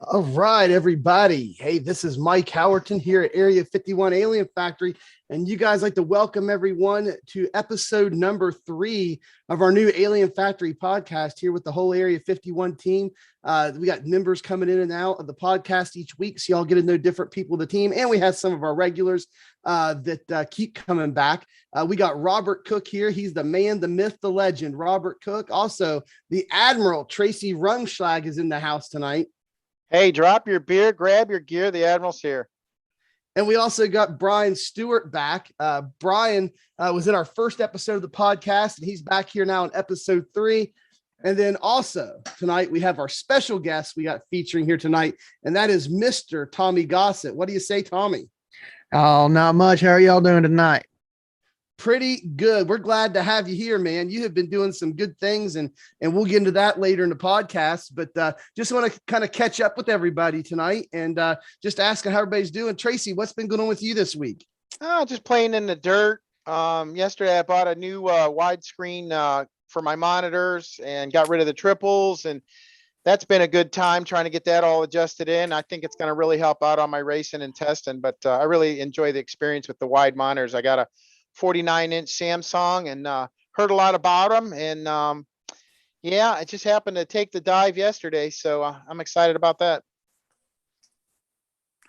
All right, everybody. Hey, this is Mike Howerton here at Area 51 Alien Factory. And you guys like to welcome everyone to episode number 3 of our new Alien Factory podcast here with the whole Area 51 team. We got members coming in and out of the podcast each week, so y'all get to know different people of the team. And we have some of our regulars that keep coming back. We got Robert Cook here. He's the man, the myth, the legend, Robert Cook. Also, the Admiral, Tracy Rungschlag, is in the house tonight. Hey, drop your beer, grab your gear. The Admiral's here. And we also got Brian Stewart back. Brian was in our first episode of the podcast, and he's back here now in episode 3. And then also tonight, we have our special guest we got featuring here tonight, and that is Mr. Tommy Gossett. What do you say, Tommy? Oh, not much. How are y'all doing tonight? Pretty good. We're glad to have you here, man. You have been doing some good things, and we'll get into that later in the podcast. But just want to kind of catch up with everybody tonight and just asking how everybody's doing. Tracy, what's been going on with you this week? Just playing in the dirt. Yesterday I bought a new widescreen for my monitors and got rid of the triples, and that's been a good time trying to get that all adjusted in. I think it's going to really help out on my racing and testing, but I really enjoy the experience with the wide monitors. I got a 49-inch Samsung and heard a lot about them. And yeah, I just happened to take the dive yesterday. So I'm excited about that.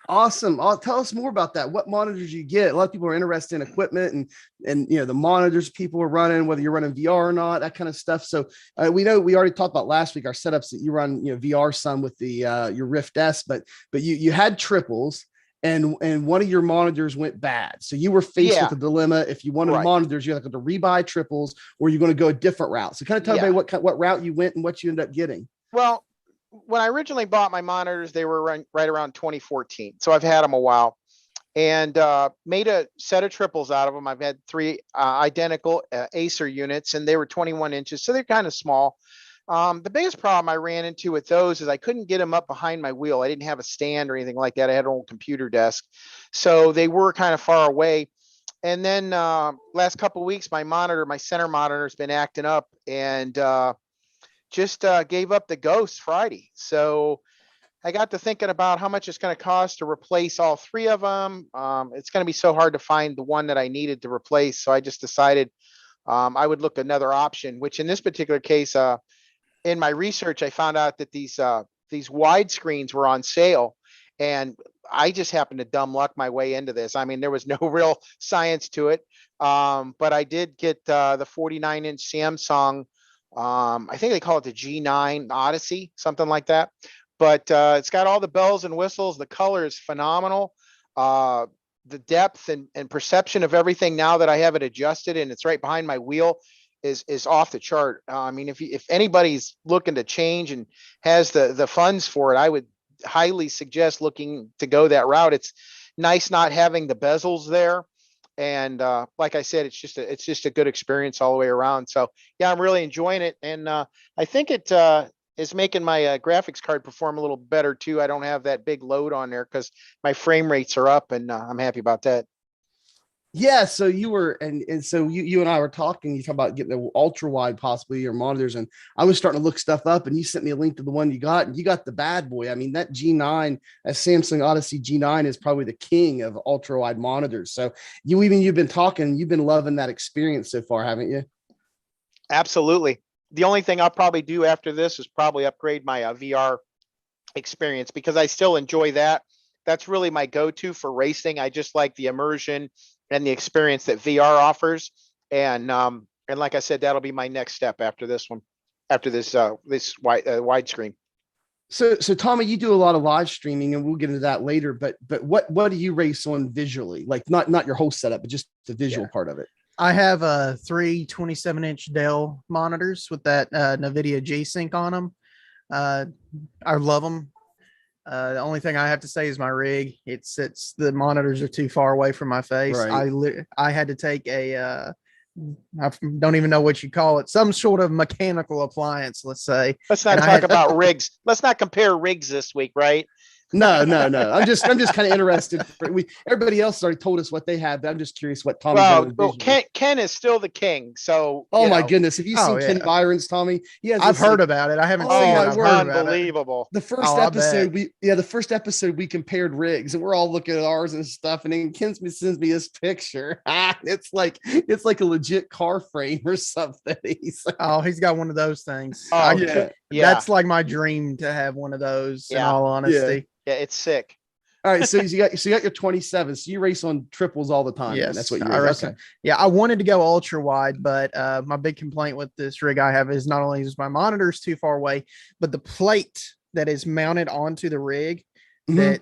Awesome. Tell us more about that. What monitors you get? A lot of people are interested in equipment and the monitors people are running, whether you're running VR or not, that kind of stuff. So we know we already talked about last week our setups that you run VR some with the your Rift S, but you had triples. And one of your monitors went bad. So you were faced with a dilemma. If you wanted monitors, you have to rebuy triples, or you're going to go a different route. So kind of tell me what route you went and what you ended up getting. Well, when I originally bought my monitors, they were right around 2014. So I've had them a while and made a set of triples out of them. I've had 3 identical Acer units, and they were 21 inches. So they're kind of small. The biggest problem I ran into with those is I couldn't get them up behind my wheel. I didn't have a stand or anything like that. I had an old computer desk. So they were kind of far away. And then last couple of weeks, my center monitor has been acting up and just gave up the ghost Friday. So I got to thinking about how much it's going to cost to replace all 3 of them. It's going to be so hard to find the one that I needed to replace. So I just decided I would look another option, which in this particular case, in my research, I found out that these wide screens were on sale, and I just happened to dumb luck my way into this. I mean, there was no real science to it, but I did get the 49-inch Samsung. I think they call it the G9 Odyssey, something like that. But it's got all the bells and whistles. The color is phenomenal. The depth and perception of everything now that I have it adjusted and it's right behind my wheel is off the chart. I mean, if anybody's looking to change and has the funds for it, I would highly suggest looking to go that route. It's nice not having the bezels there. And like I said, it's just a good experience all the way around. So yeah, I'm really enjoying it. And I think it is making my graphics card perform a little better too. I don't have that big load on there because my frame rates are up, and I'm happy about that. Yeah, so you were and so you and I were talking. You talk about getting the ultra wide, possibly your monitors, and I was starting to look stuff up. And you sent me a link to the one you got, and you got the bad boy. I mean, that G9, that Samsung Odyssey G9 is probably the king of ultra wide monitors. So you've been talking, you've been loving that experience so far, haven't you? Absolutely. The only thing I'll probably do after this is probably upgrade my VR experience because I still enjoy that. That's really my go-to for racing. I just like the immersion and the experience that VR offers. And like I said, that'll be my next step after this one, after this widescreen. So Tommy, you do a lot of live streaming, and we'll get into that later. But what do you race on visually? Like not your whole setup, but just the visual part of it. I have 3 27-inch Dell monitors with that NVIDIA G-Sync on them. I love them. The only thing I have to say is my rig. It's the monitors are too far away from my face. Right. I had to take I don't even know what you call it, some sort of mechanical appliance, let's say. Let's not talk about rigs. Let's not compare rigs this week, right? No. I'm just kind of interested. Everybody else already told us what they have, but I'm just curious what Tommy's Well, got. well, Ken is still the king. So, Oh you my know, goodness! Have you Oh, seen Ken yeah. Byron's Tommy? He has I've this, heard like, about it. I haven't Oh, seen it. my I've word. heard about it. unbelievable. the first Oh, I episode bet. the first episode we compared rigs, and we're all looking at ours and stuff, and then Ken sends me this picture. It's like a legit car frame or something. He's like, Oh, he's got one of those things. Oh, yeah, That's like my dream to have one of those. In Yeah. all yeah. honesty, yeah, it's sick. All right, so you got your 27. So you race on triples all the time. Then. That's yes, what you I race. race. Okay. Yeah, I wanted to go ultra wide, but my big complaint with this rig I have is not only is my monitor's too far away, but the plate that is mounted onto the rig Mhm.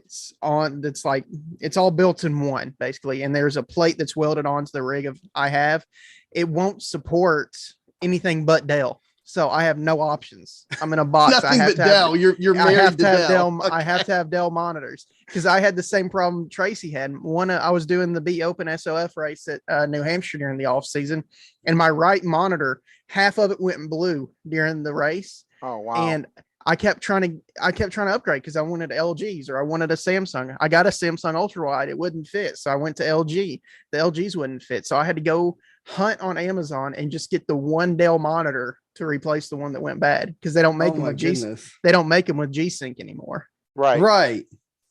that's like it's all built in one basically, and there's a plate that's welded onto the rig I have. It won't support anything but Dell. So I have no options. I'm in a box. Nothing but Dell. You're I have married to to have Dell. Dell. I have to have Dell monitors because I had the same problem Tracy had. I was doing the B Open SOF race at New Hampshire during the off season, and my right monitor, half of it went blue during the race, Oh, wow. and I kept trying to upgrade because I wanted LGs or I wanted a Samsung. I got a Samsung ultra wide. It wouldn't fit. So I went to LG. The LGs wouldn't fit. So I had to go hunt on Amazon and just get the one Dell monitor to replace the one that went bad because they don't make Oh them my with G. goodness. They don't make them with G Sync anymore. Right.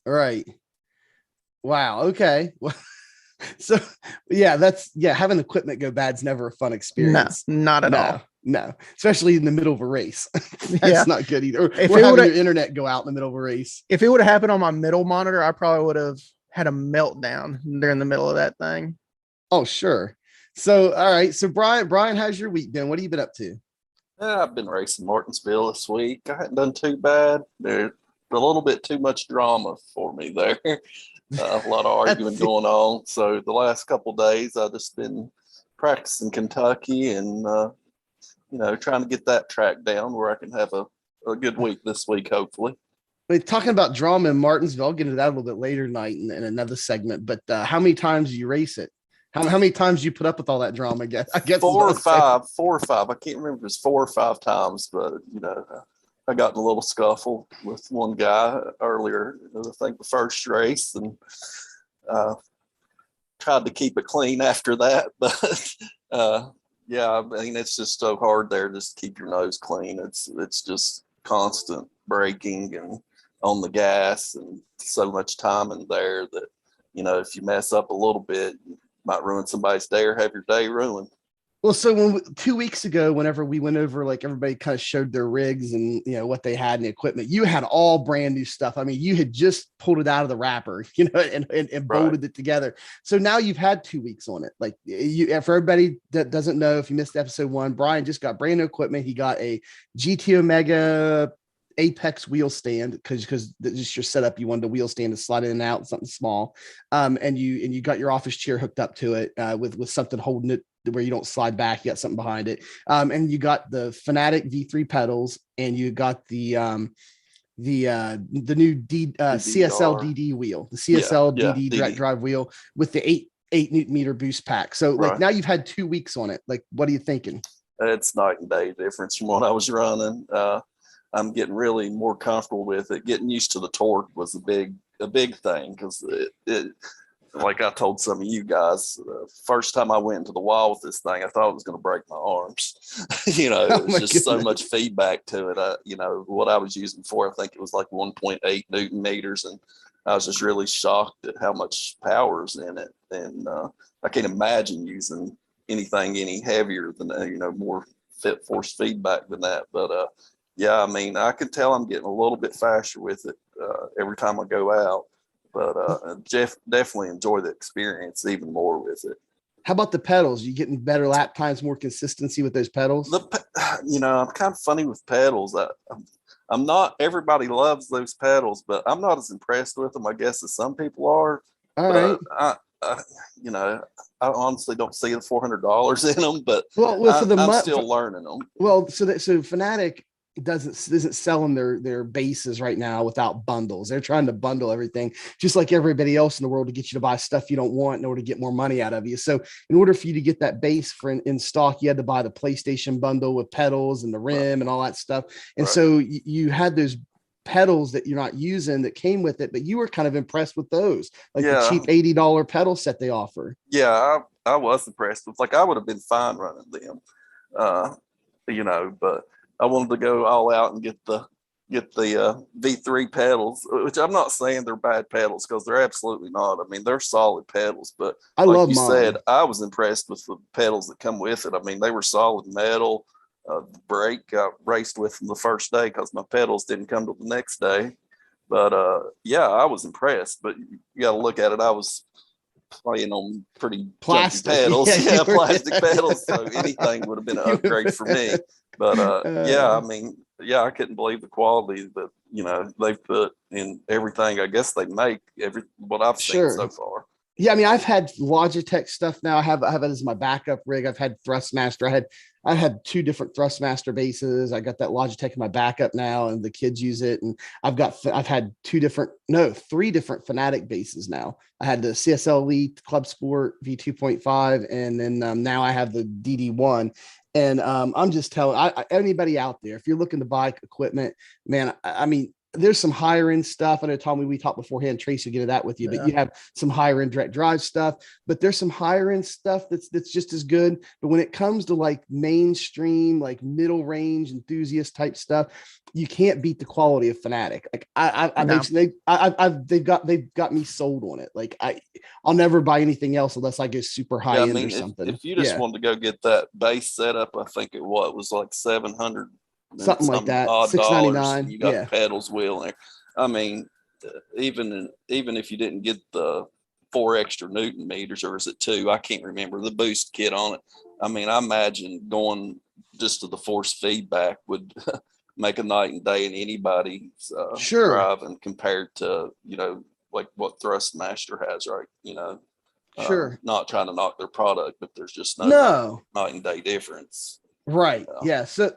Right. Wow. Okay. Well, so yeah, having equipment go bad's never a fun No, experience. not at all. No, especially in the middle of a race. That's Yeah. not good either. If Or it having would've- your internet go out in the middle of a race. If it would have happened on my middle monitor, I probably would have had a meltdown during the middle of that thing. Oh, sure. So, all right. So, Brian, how's your week been? What have you been up to? I've been racing Martinsville this week. I hadn't done too bad. There's a little bit too much drama for me there. A lot of arguing going on. So the last couple of days, I've just been practicing Kentucky and, trying to get that track down where I can have a good week this week, hopefully. Wait, talking about drama in Martinsville, I'll get into that a little bit later tonight in another segment. But how many times do you race it? How many times do you put up with all that drama? I guess four or five. I can't remember if it was 4 or 5 times, but I got in a little scuffle with one guy earlier. I think the first race, and tried to keep it clean after that. But yeah, I mean, it's just so hard there just to keep your nose clean. It's just constant braking and on the gas, and so much time in there that if you mess up a little bit, might ruin somebody's day or have your day ruined. Well, so 2 weeks ago, whenever we went over, like everybody kind of showed their rigs and what they had and the equipment, you had all brand new stuff. I mean, you had just pulled it out of the wrapper, and bolted it together. So now you've had 2 weeks on it. Like for everybody that doesn't know, if you missed episode 1, Brian just got brand new equipment. He got a GT Omega Apex wheel stand because just your setup, you wanted a wheel stand to slide in and out, something small, and you got your office chair hooked up to it with something holding it where you don't slide back. You got something behind it, and you got the Fanatic V3 pedals, and you got the new CSL DD wheel, the CSL DD direct drive wheel with the 8 Newton meter boost pack. So like now you've had 2 weeks on it. Like, what are you thinking? It's night and day difference from what I was running. I'm getting really more comfortable with it. Getting used to the torque was a big thing because it like I told some of you guys, first time I went into the wall with this thing, I thought it was going to break my arms. It was just so much feedback to it. What I was using before, I think it was like 1.8 Newton meters, and I was just really shocked at how much power's in it. And I can't imagine using anything any heavier than more force feedback than that. But yeah, I mean, I can tell I'm getting a little bit faster with it every time I go out, but Jeff definitely enjoy the experience even more with it. How about the pedals? You getting better lap times, more consistency with those pedals? I'm kind of funny with pedals. I'm not, everybody loves those pedals, but I'm not as impressed with them, I guess, as some people are. All right. I honestly don't see the $400 in them, but I'm still learning them. Well, so Fanatic isn't selling their bases right now without bundles. They're trying to bundle everything just like everybody else in the world to get you to buy stuff you don't want in order to get more money out of you. So in order for you to get that base in stock, you had to buy the PlayStation bundle with pedals and the rim and all that stuff. And so you had those pedals that you're not using that came with it, but you were kind of impressed with those, like the Yeah. cheap $80 pedal set they offer. Yeah, I was impressed with, like, I would have been fine running them, but I wanted to go all out and get the V3 pedals, which I'm not saying they're bad pedals, because they're absolutely not. I mean, they're solid pedals, but I like love you mine. said, I was impressed with the pedals that come with it. I mean, they were solid metal. The brake, I raced with them the first day because my pedals didn't come till the next day. But yeah, I was impressed. But you got to look at it. I was playing on pretty Plastic. junky pedals. Yeah, Yeah, you were- plastic pedals. So anything would have been an upgrade for me. But yeah, I mean, yeah, I couldn't believe the quality that they've put in everything. I guess they make what I've seen Sure. so far. Yeah, I mean, I've had Logitech stuff now. I have it as my backup rig. I've had Thrustmaster. I had 2 different Thrustmaster bases. I got that Logitech in my backup now, and the kids use it. And I've had 3 different Fanatic bases now. I had the CSL Elite, Club Sport V2.5, and then now I have the DD1. And I'm just telling anybody out there, if you're looking to buy equipment, man, I mean, there's some higher end stuff. I know, Tommy, we talked beforehand. Tracy will get into that with you, but you have some higher end direct drive stuff, but there's some higher end stuff that's just as good. But when it comes to like mainstream, like middle range enthusiast type stuff, you can't beat the quality of Fanatic. Like they've got me sold on it. Like I'll never buy anything else unless I go super high end or something. If you just wanted to go get that base setup, I think it was like 700. Something like that, $6.99. You got pedals, wheel, and I mean, even if you didn't get the 4 extra Newton meters, or is it 2? I can't remember the boost kit on it. I mean, I imagine going just to the force feedback would make a night and day in anybody's driving compared to like what Thrustmaster has, right? Sure. Not trying to knock their product, but there's just no night and day difference. Right. Yeah. So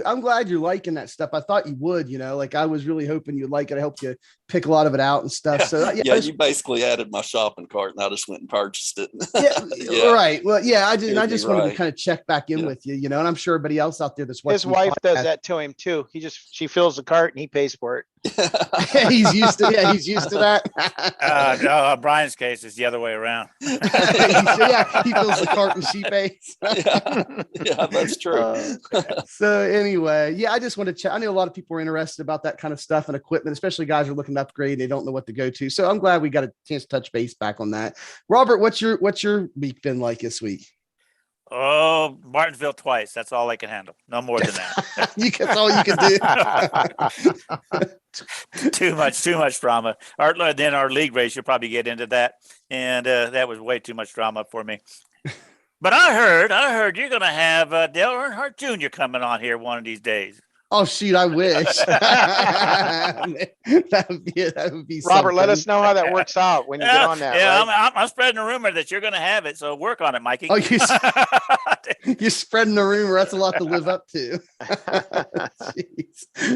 I'm glad you're liking that stuff. I thought you would, like I was really hoping you'd like it. I helped you pick a lot of it out and stuff. So you basically added my shopping cart and I just went and purchased it. Yeah. Right. Well, yeah, I just wanted to kind of check back in with you, and I'm sure everybody else out there that's watching. His wife does that to him too. She fills the cart and he pays for it. He's used to that. No, Brian's case is the other way around. He fills the cart and she pays. Yeah, that's true. So anyway, yeah, I just want to check. I know a lot of people are interested about that kind of stuff and equipment, especially guys who are looking to upgrade. They don't know what to go to. So I'm glad we got a chance to touch base back on that. Robert, what's your week been like this week? Oh, Martinsville twice. That's all I can handle. No more than that. That's all you can do. Too much drama. Then our league race, you'll probably get into that. And that was way too much drama for me. But I heard you're going to have Dale Earnhardt Jr. coming on here one of these days. Oh shoot! I wish. that would be. Robert, let us know how that works out when you get on that. Yeah, right? I'm spreading a rumor that you're going to have it, so work on it, Mikey. Oh, you're spreading the rumor. That's a lot to live up to.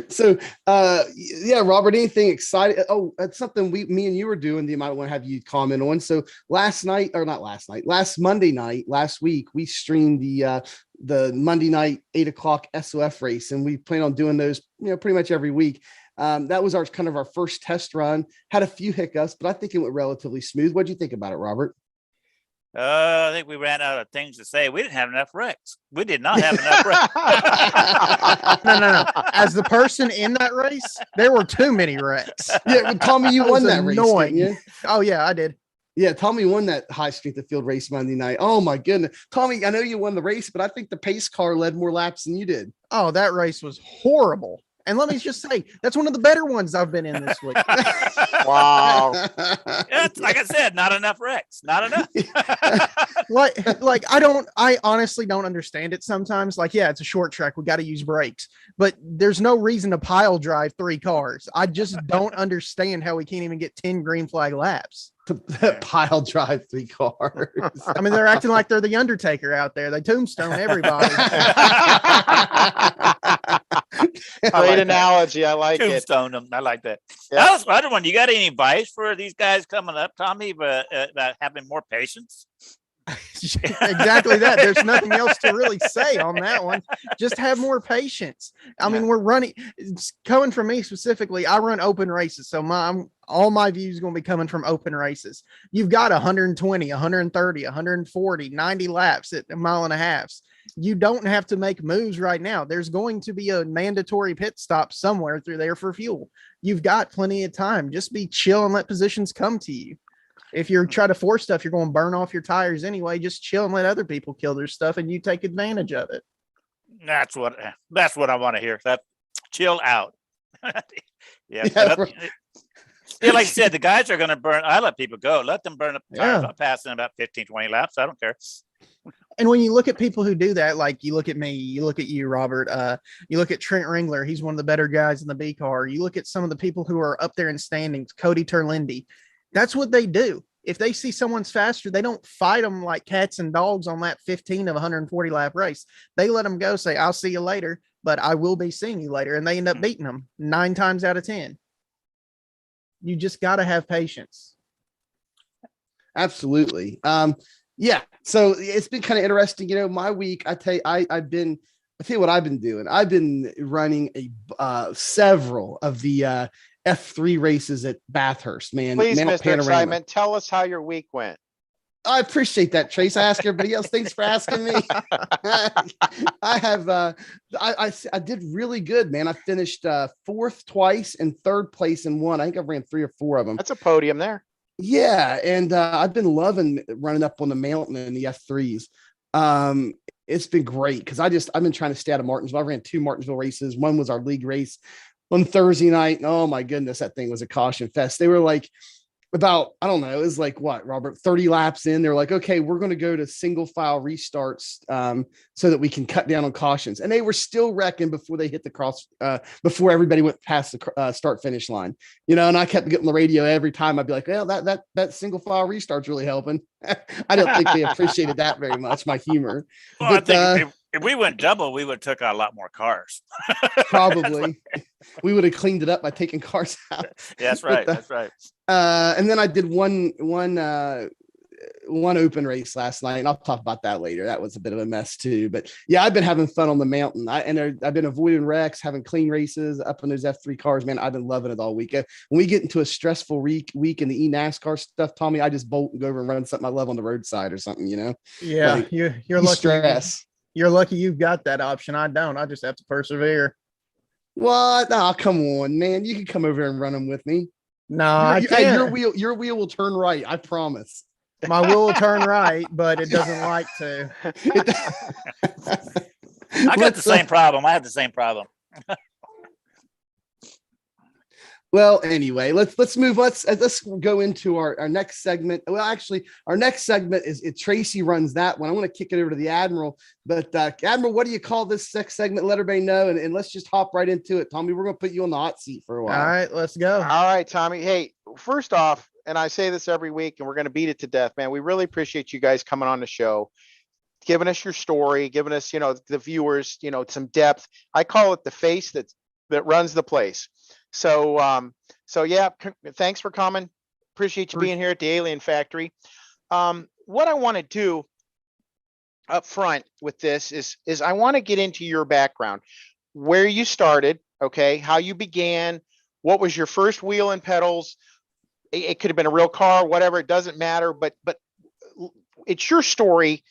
So, yeah, Robert, anything exciting? Oh, that's something me and you were doing. You might want to have you comment on. So last Monday night, last week, we streamed the Monday night 8:00 SOF race, and we plan on doing those, pretty much every week. That was our first test run. Had a few hiccups, but I think it went relatively smooth. What do you think about it, Robert? I think we ran out of things to say. We didn't have enough wrecks. We did not have enough wrecks. No. As the person in that race, there were too many wrecks. Yeah, Tommy, you won that race, didn't you? Oh yeah, I did. Yeah, Tommy won that high strength of field race Monday night. Oh my goodness. Tommy, I know you won the race, but I think the pace car led more laps than you did. Oh, that race was horrible. And let me just say, that's one of the better ones I've been in this week. Wow. Yeah, like I said, not enough wrecks. Not enough. I honestly don't understand it sometimes. Like, yeah, it's a short track. We got to use brakes, but there's no reason to pile drive 3 cars. I just don't understand how we can't even get 10 green flag laps. To pile drive 3 cars. I mean, they're acting like they're the Undertaker out there. They tombstone everybody. Great analogy. I like it. Tombstone them. I like that. Yeah. That was another one. You got any advice for these guys coming up, Tommy, about having more patience? Exactly that. There's nothing else to really say on that one. Just have more patience. I mean, we're running. It's coming from me specifically. I run open races, so all my views going to be coming from open races. You've got 120, 130, 140, 90 laps at a mile and a half. You don't have to make moves right now. There's going to be a mandatory pit stop somewhere through there for fuel. You've got plenty of time. Just be chill and let positions come to you. If you're trying to force stuff, you're going to burn off your tires anyway. Just chill and let other people kill their stuff, and you take advantage of it. That's what I want to hear. That chill out. Yeah, like I said, the guys are going to burn. I let people go. Let them burn up the tires. I'll pass in about 15, 20 laps. I don't care. And when you look at people who do that, like you look at me, you look at you, Robert, you look at Trent Ringler. He's one of the better guys in the B car. You look at some of the people who are up there in standings, Cody Terlindi. That's what they do. If they see someone's faster, they don't fight them like cats and dogs on that 15 of 140 lap race. They let them go, say, I'll see you later, but I will be seeing you later. And they end up beating them 9 times out of 10. You just got to have patience. Absolutely. Yeah. So it's been kind of interesting. You know, my week, I tell you, I'll tell you what I've been doing. I've been running several of the F3 races at Bathurst, man. Please, Mount Mr. Panorama. Excitement, tell us how your week went. I appreciate that, Trace. I ask everybody else. Thanks for asking me. I did really good, man. I finished 4th twice and 3rd place in one. I think I ran 3 or 4 of them. That's a podium there. Yeah, and I've been loving running up on the mountain in the F3s. It's been great because I've been trying to stay out of Martinsville. I ran 2 Martinsville races. One was our league race on Thursday night. And oh my goodness, that thing was a caution fest. They were like about, I don't know, it was like what, Robert, 30 laps in. They're like, okay, we're going to go to single file restarts so that we can cut down on cautions. And they were still wrecking before they hit the cross, before everybody went past the start finish line, you know, and I kept getting the radio every time. I'd be like, well, that single file restart's really helping. I don't think they appreciated that very much, my humor. Well, but, I think if we went double, we would have took out a lot more cars. Probably. We would have cleaned it up by taking cars out. Yeah, that's right. That's right. And then I did one open race last night, and I'll talk about that later. That was a bit of a mess too, but yeah, I've been having fun on the mountain. I've been avoiding wrecks, having clean races up in those F3 cars, man. I've been loving it all week. When we get into a stressful week in the NASCAR stuff, Tommy, I just bolt and go over and run something I love on the roadside or something, you know? Yeah. Like, you're lucky. Stress. You're lucky you've got that option. I don't. I just have to persevere. What? No, come on, man. You can come over and run them with me. No, I Hey, can't. your wheel will turn right. I promise. My wheel will turn right, but it doesn't like to. I got the same problem. I have the same problem. Well, anyway, let's move. Let's go into our next segment. Well, actually, our next segment is Tracy runs that one. I want to kick it over to the Admiral. But Admiral, what do you call this next segment? Let everybody know, and let's just hop right into it. Tommy, we're going to put you on the hot seat for a while. All right, let's go. All right, Tommy. Hey, first off, and I say this every week, and we're going to beat it to death, man. We really appreciate you guys coming on the show, giving us your story, giving us, the viewers, some depth. I call it the face that runs the place. So yeah, thanks for coming. Appreciate you being here at the Alien Factory. What I want to do up front with this is I want to get into your background, where you started, okay, how you began, what was your first wheel and pedals. It could have been a real car, whatever, it doesn't matter, but it's your story.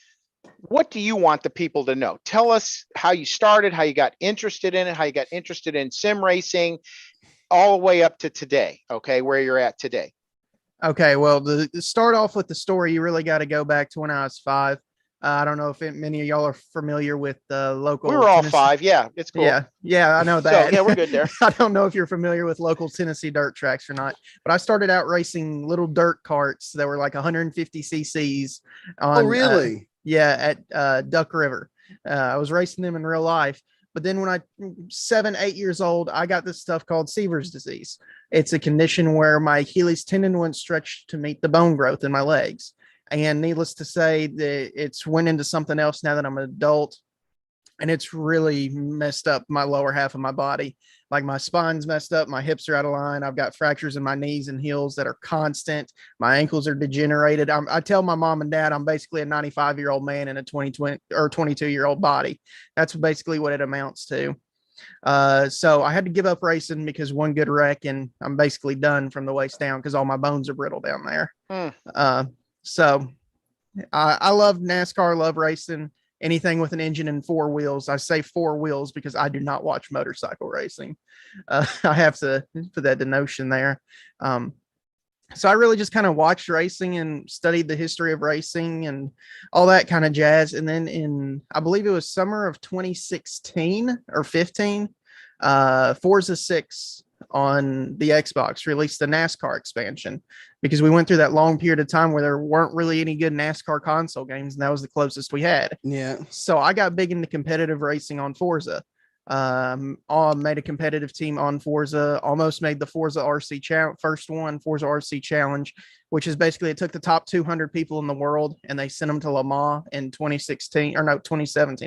What do you want the people to know? Tell us how you started, how you got interested in it, how you got interested in sim racing, all the way up to today, okay, where you're at today. Okay, well, to start off with the story, you really got to go back to when I was 5. I don't know if many of y'all are familiar with the local. We were all Tennessee. 5, yeah, it's cool. Yeah, I know that. So, yeah, we're good there. I don't know if you're familiar with local Tennessee dirt tracks or not, but I started out racing little dirt carts that were like 150 cc's. On, Oh, really? At Duck River. I was racing them in real life. But then when I 7, 8 years old, I got this stuff called Seaver's disease. It's a condition where my Achilles tendon wouldn't stretch to meet the bone growth in my legs. And needless to say, it's went into something else now that I'm an adult. and it's really messed up my lower half of my body. Like my spine's messed up, my hips are out of line. I've got fractures in my knees and heels that are constant. My ankles are degenerated. I tell my mom and dad I'm basically a 95-year-old man in a 20 or 22-year-old body. That's basically what it amounts to. So I had to give up racing because one good wreck and I'm basically done from the waist down because all my bones are brittle down there. So I love NASCAR, love racing, anything with an engine and four wheels. I say four wheels because I do not watch motorcycle racing. I have to put that denotion there. So I really just kind of watched racing and studied the history of racing and all that kind of jazz. And then I believe it was summer of 2016 or 15, Forza 6 on the Xbox released the NASCAR expansion because we went through that long period of time where there weren't really any good NASCAR console games, and that was the closest we had. Yeah. So I got big into competitive racing on Forza. I made a competitive team on Forza, almost made the Forza RC first one, Forza RC Challenge, which is basically it took the top 200 people in the world and they sent them to Le Mans in 2017.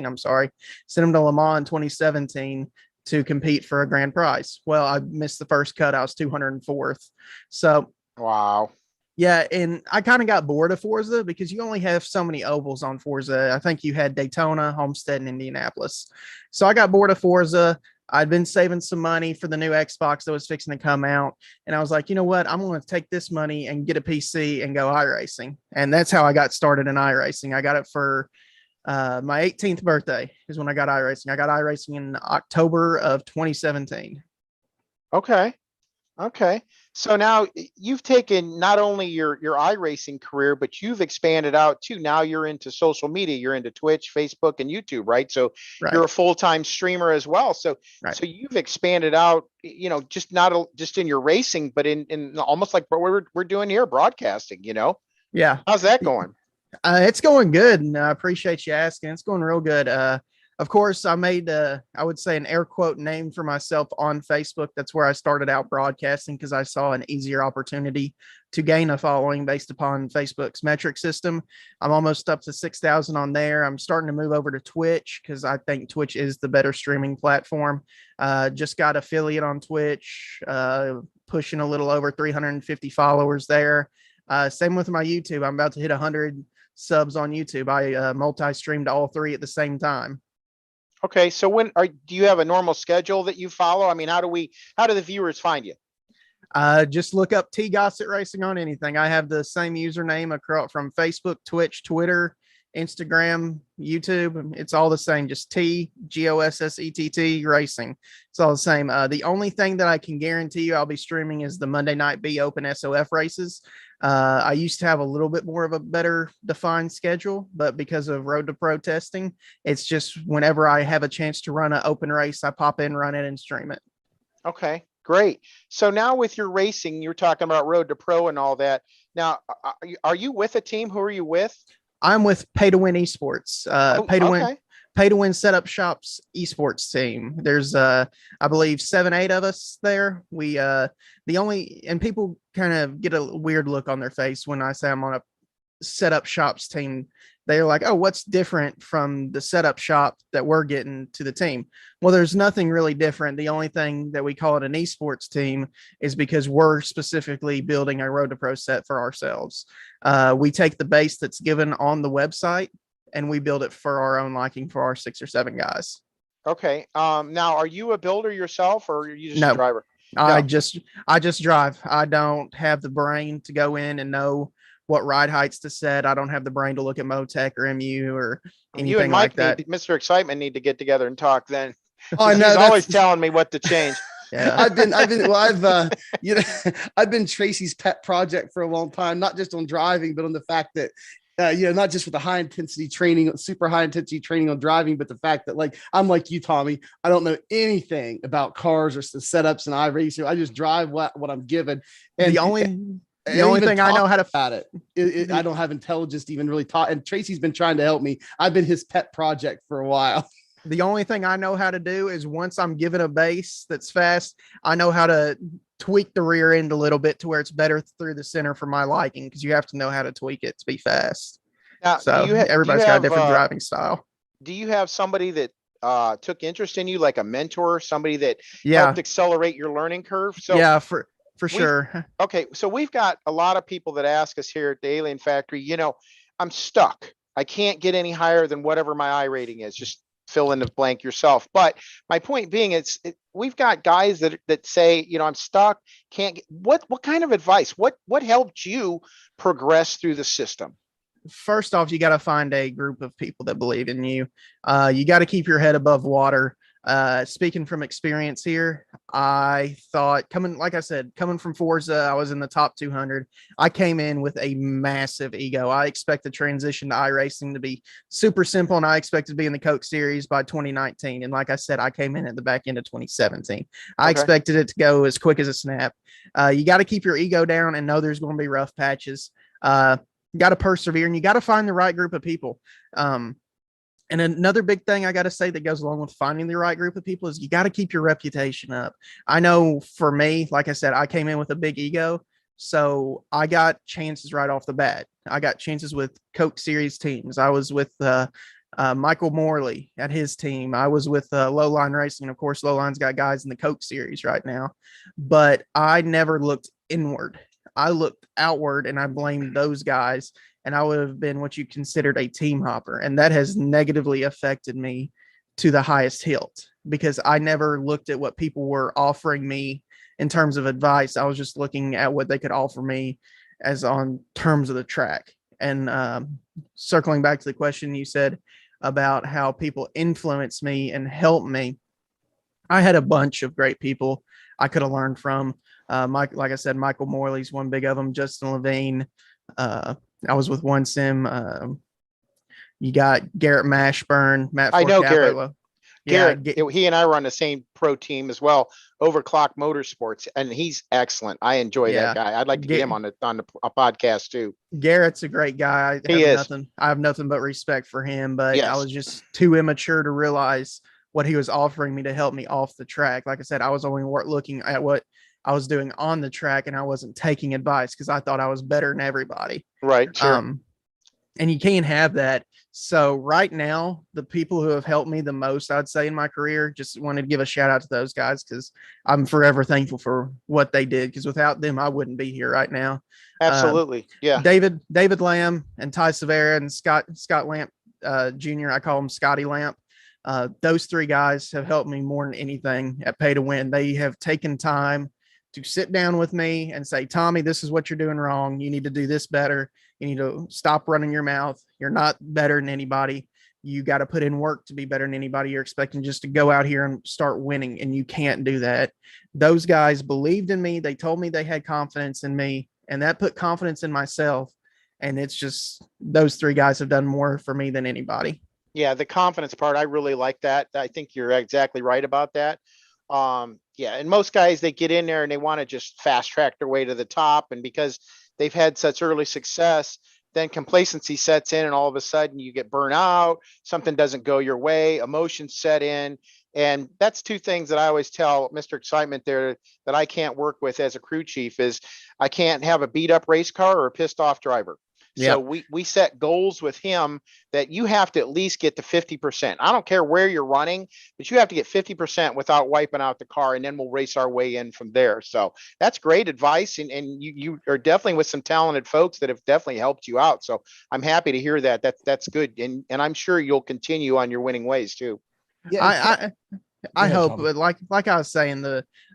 I'm sorry. Sent them to Le Mans in 2017 to compete for a grand prize. Well, I missed the first cut. I was 204th. So, Wow. Yeah, and I kind of got bored of Forza because you only have so many ovals on Forza. I think you had Daytona, Homestead, and Indianapolis. So I got bored of Forza. I'd been saving some money for the new Xbox that was fixing to come out. And I was like, you know what? I'm going to take this money and get a PC and go iRacing. And that's how I got started in iRacing. I got it for my 18th birthday is when I got iRacing. I got iRacing in October of 2017. Okay. Okay. So now you've taken not only your iRacing career, but you've expanded out too. Now you're into social media. You're into Twitch, Facebook, and YouTube, right? So Right. you're a full-time streamer as well. So Right. so you've expanded out, you know, just not just in your racing, but in almost like what we're doing here, broadcasting, you know? Yeah. How's that going? It's going good, and I appreciate you asking. It's going real good. Of course, I made, I would say, an air quote name for myself on Facebook. That's where I started out broadcasting because I saw an easier opportunity to gain a following based upon Facebook's metric system. I'm almost up to 6,000 on there. I'm starting to move over to Twitch because I think Twitch is the better streaming platform. Just got Affilliate on Twitch, pushing a little over 350 followers there. Same with my YouTube. I'm about to hit 100 subs on YouTube. I multi-streamed all three at the same time. Okay, so do you have a normal schedule that you follow? I mean, how do the viewers find you? Just look up T Gossett Racing on anything. I have the same username across from Facebook, Twitch, Twitter, Instagram, YouTube. It's all the same. Just T Gossett Racing. It's all the same. The only thing that I can guarantee you I'll be streaming is the Monday Night B Open SOF races. I used to have a little bit more of a better defined schedule, but because of Road to Pro testing, it's just whenever I have a chance to run an open race, I pop in, run it, and stream it. Okay, great. So now with your racing, you're talking about Road to Pro and all that. Now, are you with a team? Who are you with? I'm with Pay to Win Esports. Okay. Pay to Win Setup Shop's esports team. There's I believe 7-8 of us there. We and people kind of get a weird look on their face when I say I'm on a setup shops team. They're like, oh, what's different from the setup shop that we're getting to the team? Well, there's nothing really different. The only thing that we call it an esports team is because we're specifically building a Road to Pro set for ourselves. We take the base that's given on the website and we build it for our own liking for our 6 or 7 guys. Okay. Now, are you a builder yourself or are you just No. a driver? I just drive. I don't have the brain to go in and know what ride heights to set. I don't have the brain to look at Motec or MU or anything You and Mike like that. Mr. Excitement need to get together and talk then. Oh, He's always telling me what to change. Yeah. I've been Tracy's pet project for a long time, not just on driving, but on the fact that, not just with the high intensity training, super high intensity training on driving, but the fact that I'm like you, Tommy, I don't know anything about cars or the setups and iRacing. I just drive what I'm given. And the only thing I know how to about it, I don't have intelligence to even really talk. And Tracy's been trying to help me. I've been his pet project for a while. The only thing I know how to do is once I'm given a base that's fast, I know how to tweak the rear end a little bit to where it's better through the center for my liking, because you have to know how to tweak it to be fast. Now, So everybody's got a different driving style. Do you have somebody that took interest in you, like a mentor, somebody that Yeah. helped accelerate your learning curve? So yeah, for we've- sure. okay, so we've got a lot of people that ask us here at the Alien Factory, I'm stuck. I can't get any higher than whatever my I rating is. Just fill in the blank yourself. But my point being, we've got guys that say, I'm stuck, can't get, what kind of advice? What helped you progress through the system? First off, you got to find a group of people that believe in you. You got to keep your head above water. Speaking from experience here, I thought like I said, coming from Forza, I was in the top 200. I came in with a massive ego. I expect the transition to iRacing to be super simple, and I expected to be in the Coke Series by 2019. And like I said, I came in at the back end of 2017. I expected it to go as quick as a snap. You got to keep your ego down and know there's going to be rough patches. You got to persevere, and you got to find the right group of people. And another big thing I got to say that goes along with finding the right group of people is you got to keep your reputation up. I know for me, like I said, I came in with a big ego, so I got chances right off the bat. I got chances with Coke Series teams. I was with Michael Morley at his team. I was with Lowline Racing. Of course, Lowline's got guys in the Coke Series right now, but I never looked inward. I looked outward, and I blamed those guys, and I would have been what you considered a team hopper. And that has negatively affected me to the highest hilt, because I never looked at what people were offering me in terms of advice. I was just looking at what they could offer me as on terms of the track. And circling back to the question you said about how people influence me and help me, I had a bunch of great people I could have learned from. Like I said, Michael Morley's one big of them. Justin Levine. I was with One Sim. You got Garrett Mashburn, Matt. I know Garrett. Yeah, Garrett, he and I were on the same pro team as well, Overclock Motorsports, and he's excellent. I enjoy that guy. I'd like to get him on a podcast too. Garrett's a great guy. I have nothing but respect for him, but I was just too immature to realize what he was offering me to help me off the track. Like I said, I was only looking at what I was doing on the track, and I wasn't taking advice because I thought I was better than everybody. Right. Sure. And you can't have that. So right now, the people who have helped me the most, I'd say, in my career, just wanted to give a shout out to those guys, because I'm forever thankful for what they did, because without them, I wouldn't be here right now. Absolutely. Yeah. David Lamb and Ty Severa and Scott Lamp Jr. I call him Scotty Lamp. Those three guys have helped me more than anything at Pay to Win. They have taken time to sit down with me and say, Tommy, this is what you're doing wrong. You need to do this better. You need to stop running your mouth. You're not better than anybody. You got to put in work to be better than anybody. You're expecting just to go out here and start winning, and you can't do that. Those guys believed in me. They told me they had confidence in me, and that put confidence in myself. And it's just, those three guys have done more for me than anybody. Yeah, the confidence part, I really like that. I think you're exactly right about that. And most guys, they get in there and they want to just fast track their way to the top, and because they've had such early success, then complacency sets in, and all of a sudden you get burnt out, something doesn't go your way, emotions set in. And that's two things that I always tell Mr. Excitement there that I can't work with as a crew chief is I can't have a beat up race car or a pissed off driver. So we set goals with him that you have to at least get to 50%. I don't care where you're running, but you have to get 50% without wiping out the car, and then we'll race our way in from there. So that's great advice. And you are definitely with some talented folks that have definitely helped you out. So I'm happy to hear that. That's good. And I'm sure you'll continue on your winning ways too. Yeah, I hope, but like I was saying,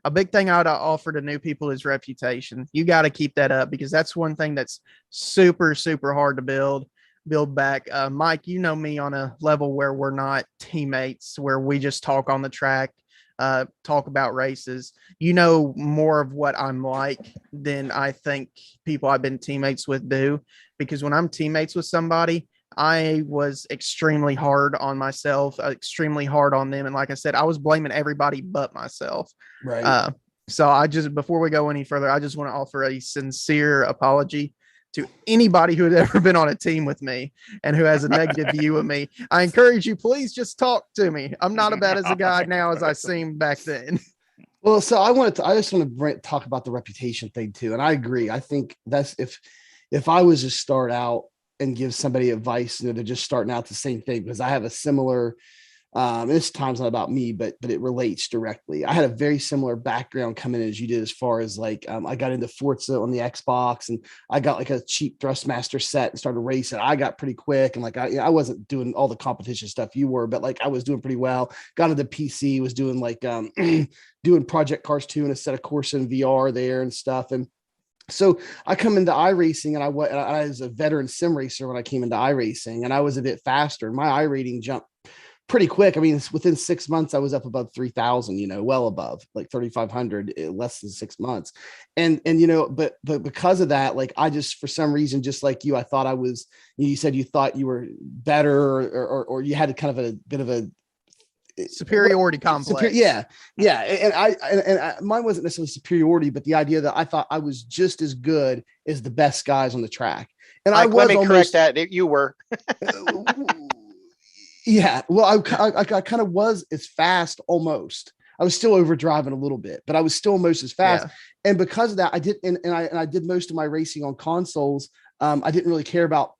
a big thing I'd offer to new people is reputation. You got to keep that up, because that's one thing that's super, super hard to build back. Mike, you know me on a level where we're not teammates, where we just talk on the track, talk about races. You know more of what I'm like than I think people I've been teammates with do, because when I'm teammates with somebody, I was extremely hard on myself, extremely hard on them. And like I said, I was blaming everybody but myself. Right. So before we go any further, I just want to offer a sincere apology to anybody who had ever been on a team with me and who has a negative view of me. I encourage you, please just talk to me. I'm not as bad as a guy now as I seemed back then. Well, so I just want to talk about the reputation thing too. And I agree. I think that's, if I was to start out and give somebody advice, they're just starting out, the same thing, because I have a similar And this time's not about me, but it relates directly. I had a very similar background coming in as you did, as far as like I got into Forza on the Xbox, and I got like a cheap Thrustmaster set and started racing. I got pretty quick, and like I wasn't doing all the competition stuff you were, but like I was doing pretty well. Got into PC, was doing like doing Project Cars 2 and a set of course in VR there and stuff. And so I come into iRacing, and I was a veteran sim racer when I came into iRacing, and I was a bit faster. My iRating jumped pretty quick. I mean, within 6 months, I was up above 3,000, well above like 3,500 in less than 6 months. And, but because of that, like, I just, for some reason, just like you, I thought I was, you said you thought you were better, or you had kind of a bit of a superiority complex. Yeah. And I mine wasn't necessarily superiority, but the idea that I thought I was just as good as the best guys on the track. And I was, let me almost, correct that. You were. yeah. Well, I kind of was as fast almost. I was still overdriving a little bit, but I was still almost as fast. Yeah. And because of that, I did, and I did most of my racing on consoles. I didn't really care about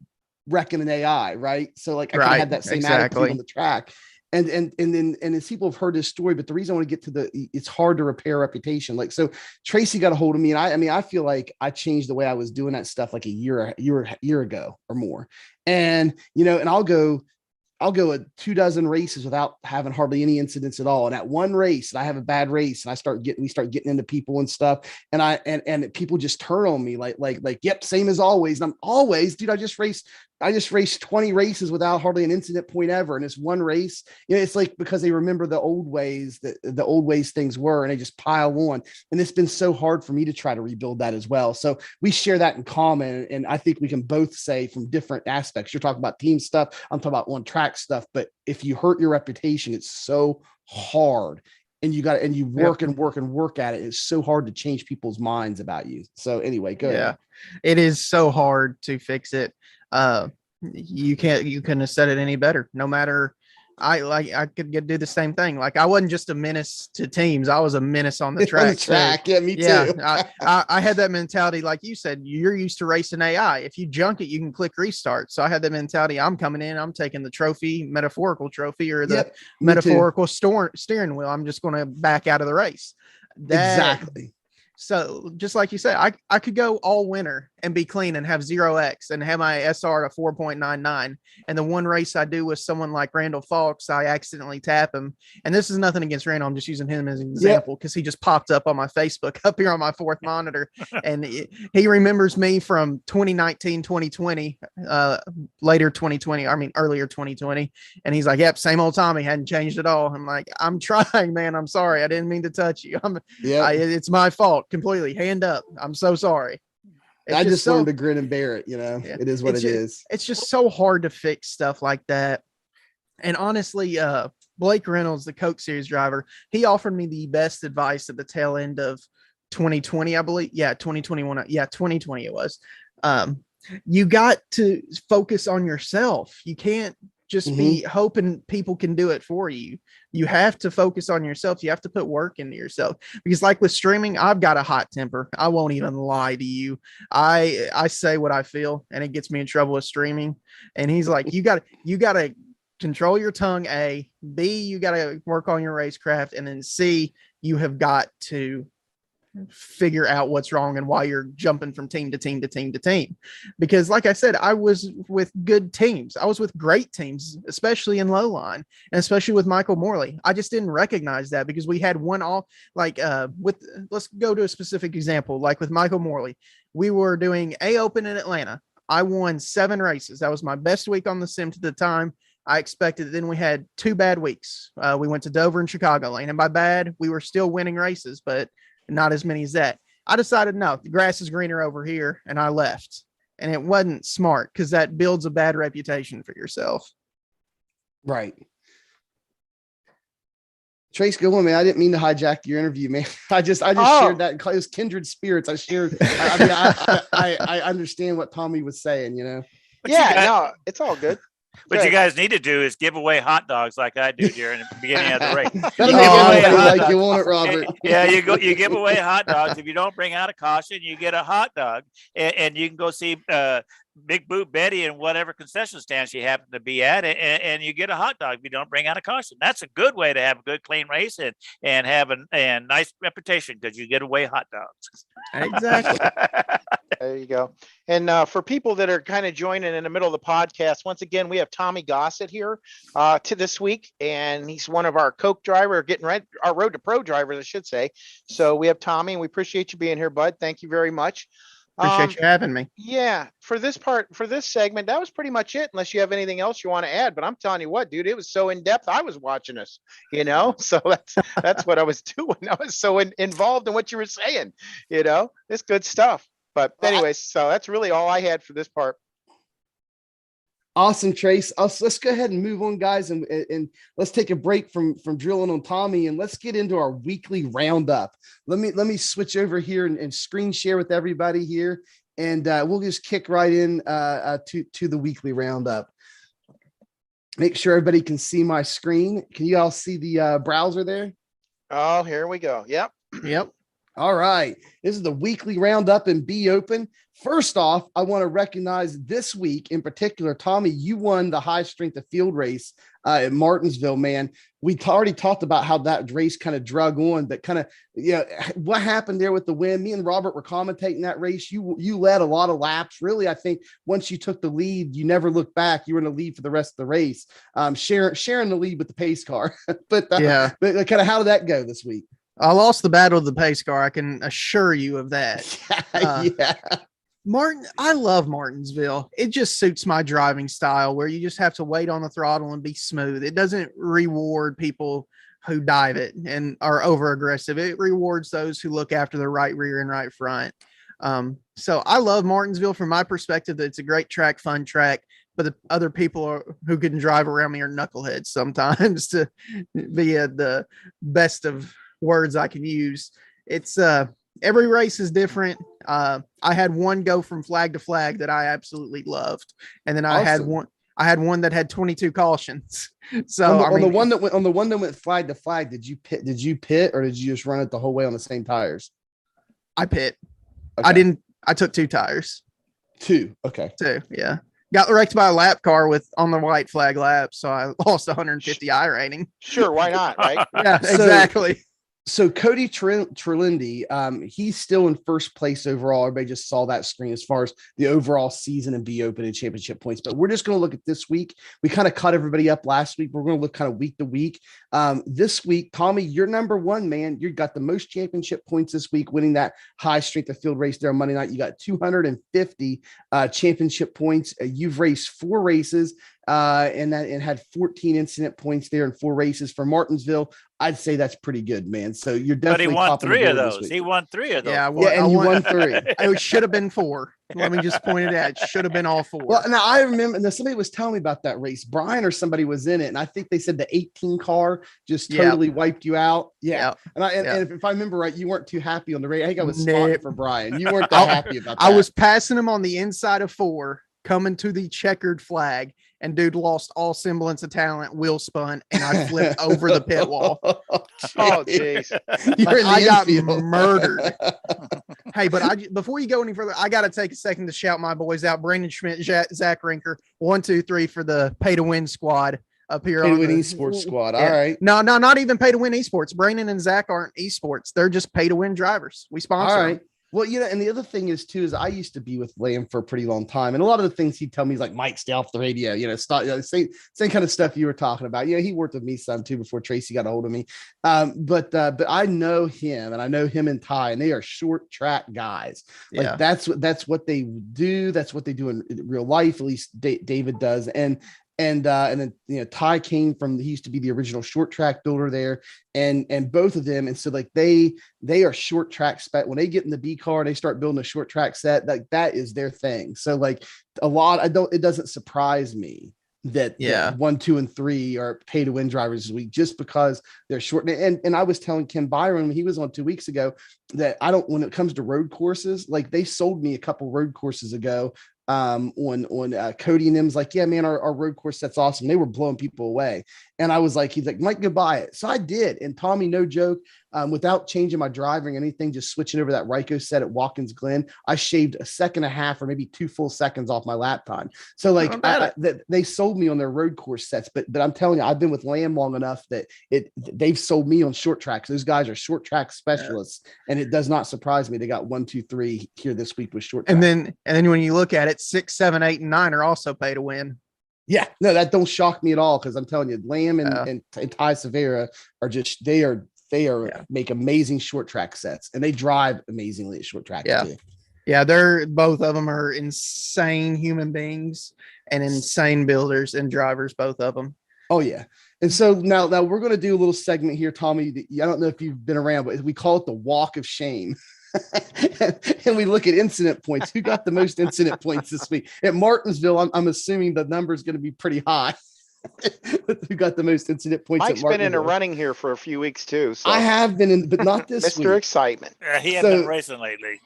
wrecking an AI, right? So like I kind of had that same attitude on the track. And as people have heard this story, but the reason I want to get to it's hard to repair reputation. Like, so Tracy got a hold of me, and I feel like I changed the way I was doing that stuff like a year ago or more. And, and I'll go 24 races without having hardly any incidents at all. And at one race, and I have a bad race, and we start getting into people and stuff. And people just turn on me like, yep, same as always. And I'm always, dude, I just raced 20 races without hardly an incident point ever. And it's one race, it's like, because they remember the old ways things were, and they just pile on. And it's been so hard for me to try to rebuild that as well. So we share that in common. And I think we can both say from different aspects. You're talking about team stuff, I'm talking about on track stuff. But if you hurt your reputation, it's so hard. And you work and work at it. It's so hard to change people's minds about you. So anyway, go ahead. It is so hard to fix it. You couldn't have said it any better. No matter, I could do the same thing. Like, I wasn't just a menace to teams, I was a menace on the track. Yeah, me too. I had that mentality. Like you said, you're used to racing AI. If you junk it, you can click restart. So I had that mentality. I'm coming in, I'm taking the metaphorical trophy, or the metaphorical steering wheel. I'm just going to back out of the race. Exactly. So just like you said, I could go all winter and be clean and have 0x and have my SR to 4.99. And the one race I do with someone like Randall Fawkes, I accidentally tap him. And this is nothing against Randall. I'm just using him as an example because he just popped up on my Facebook up here on my fourth monitor. And he remembers me from 2019, 2020, earlier 2020. And he's like, yep, same old Tommy, hadn't changed at all. I'm like, I'm trying, man. I'm sorry. I didn't mean to touch you. It's my fault completely. Hand up. I'm so sorry. I just learned to grin and bear it. It is what it is. It's just so hard to fix stuff like that. And honestly, Blake Reynolds, the Coke Series driver, he offered me the best advice at the tail end of 2020, I believe. Yeah, 2021. Yeah, 2020 it was. You got to focus on yourself. You can't just be hoping people can do it for you. You have to focus on yourself. You have to put work into yourself, because like with streaming, I've got a hot temper. I won't even lie to you. I say what I feel, and it gets me in trouble with streaming. And he's like, you got to control your tongue. A, B, you got to work on your racecraft. And then C, you have got to figure out what's wrong and why you're jumping from team to team to team to team. Because like I said, I was with good teams. I was with great teams, especially in low line, and especially with Michael Morley. I just didn't recognize that because we had one all let's go to a specific example. Like with Michael Morley, we were doing A Open in Atlanta. I won 7 races. That was my best week on the sim to the time. I expected. Then we had 2 bad weeks. We went to Dover and Chicagoland, and by bad, we were still winning races, but not as many as that. I decided, no, the grass is greener over here, and I left. And it wasn't smart, because that builds a bad reputation for yourself. Right. Trace, go on, man. I didn't mean to hijack your interview, man. I just shared that. It was kindred spirits. I shared. I understand what Tommy was saying, No, it's all good. What you Good. guys need to do is give away hot dogs like I do during the beginning of the race. That'll You make give away everybody a hot like dog. you, won't it, Robert? Yeah, you give away hot dogs. If you don't bring out a caution, you get a hot dog, and you can go see Big Boot Betty and whatever concession stand she happen to be at, and you get a hot dog if you don't bring out a caution. That's a good way to have a good, clean race and have a nice reputation because you get away hot dogs. Exactly. There you go. And for people that are kind of joining in the middle of the podcast, once again, we have Tommy Gossett here to this week, and he's one of our Coke driver, our Road to Pro drivers, I should say. So we have Tommy, and we appreciate you being here, bud. Thank you very much. Appreciate you having me. Yeah, for this segment, that was pretty much it, unless you have anything else you want to add. But I'm telling you what, dude, it was so in depth. I was watching us, so that's what I was doing. I was so involved in what you were saying, it's good stuff. But anyways, so that's really all I had for this part. Awesome, Trace. Let's go ahead and move on, guys, and let's take a break from drilling on Tommy, and let's get into our weekly roundup. Let me switch over here and screen share with everybody here, and we'll just kick right in to the weekly roundup. Make sure everybody can see my screen. Can you all see the browser there? Oh, here we go. Yep. All right. This is the weekly roundup and Be Open. First off, I want to recognize this week in particular, Tommy, you won the high strength of field race at Martinsville, man. We already talked about how that race kind of drug on, but kind of, what happened there with the win. Me and Robert were commentating that race. You led a lot of laps. Really, I think once you took the lead, you never looked back. You were in the lead for the rest of the race, sharing the lead with the pace car. but kind of how did that go this week? I lost the battle of the pace car. I can assure you of that. Yeah. Martin, I love Martinsville. It just suits my driving style where you just have to wait on the throttle and be smooth. It doesn't reward people who dive it and are over aggressive. It rewards those who look after the right rear and right front. So I love Martinsville from my perspective. It's a great track, fun track, but the other people who can drive around me are knuckleheads sometimes, to be the best of words I can use. It's every race is different. I had one go from flag to flag that I absolutely loved, and then I had one that had 22 cautions. So on the one that went flag to flag, did you pit or did you just run it the whole way on the same tires? I pit. Okay. I took 2 tires. 2. Okay. 2. Yeah. Got wrecked by a lap car on the white flag lap, so I lost 150 I rating. Sure, why not, right? Yeah, exactly. So Cody Trelindi, he's still in first place overall. Everybody just saw that screen as far as the overall season and Be Open and championship points. But we're just going to look at this week. We kind of caught everybody up last week. We're going to look kind of week to week. This week, Tommy, you're number 1, man. You got the most championship points this week, winning that high strength of field race there on Monday night. You got 250 championship points. You've raced 4 races. And had 14 incident points there in 4 races for Martinsville. I'd say that's pretty good, man. So you're definitely. But he won 3 of those. He won 3 of those. Yeah, and you won 3. It should have been 4. Let me just point it out. It should have been all 4. Well, now I remember somebody was telling me about that race. Brian or somebody was in it, and I think they said the 18 car just totally wiped you out. Yeah, and if I remember right, you weren't too happy on the race. I think I was spotting for Brian. You weren't that happy about that. I was passing him on the inside of 4, coming to the checkered flag. And dude lost all semblance of talent, wheel spun, and I flipped over the pit wall. Oh, jeez. I got murdered. Hey, but before you go any further, I got to take a second to shout my boys out. Brandon Schmidt, Zach Rinker, 1, 2, 3 for the Pay to Win squad up here. Pay to Win Esports squad. Yeah. All right. No, not even Pay to Win Esports. Brandon and Zach aren't esports. They're just Pay to Win drivers. We sponsor All right. them. Well, and the other thing is too, is I used to be with Liam for a pretty long time. And a lot of the things he'd tell me is like, Mike, stay off the radio, stop, same kind of stuff you were talking about. He worked with me some too, before Tracy got a hold of me. But I know him, and I know him and Ty, and they are short track guys. Like that's what they do. That's what they do in real life. At least David does. And then Ty came from, he used to be the original short track builder there, and both of them, and so like they are short track spec. When they get in the B car, they start building a short track set. Like that is their thing. So like it doesn't surprise me that 1, 2, and 3 are Pay to Win drivers this week, just because they're short. And I was telling Ken Byron when he was on 2 weeks ago that when it comes to road courses, like they sold me a couple road courses ago on Cody and them's like, yeah, man, our road course that's awesome. They were blowing people away. And I was like, he's like, Mike, go buy it. So I did. And Tommy, no joke, without changing my driving or anything, just switching over that Ryko set at Watkins Glen, I shaved a second and a half or maybe 2 full seconds off my lap time. So like they sold me on their road course sets, but I'm telling you, I've been with Lamb long enough that they've sold me on short tracks. Those guys are short track specialists, and it does not surprise me. They got 1, 2, 3 here this week with short track. And then when you look at it, 6, 7, 8, and 9 are also pay to win. Yeah, no, that don't shock me at all, because I'm telling you, Lamb and Ty Severa are just they make amazing short track sets, and they drive amazingly at short track too. Yeah, they're both of them are insane human beings and insane builders and drivers, both of them. Oh yeah. And so now we're going to do a little segment here, Tommy. I don't know if you've been around, but we call it the walk of shame. And we look at incident points. Who got the most incident points this week at Martinsville? I'm assuming the number is going to be pretty high. Who got the most incident points? Mike's been in a running here for a few weeks too. So I have been in, but not this Mr. week. Excitement. He hasn't been racing lately.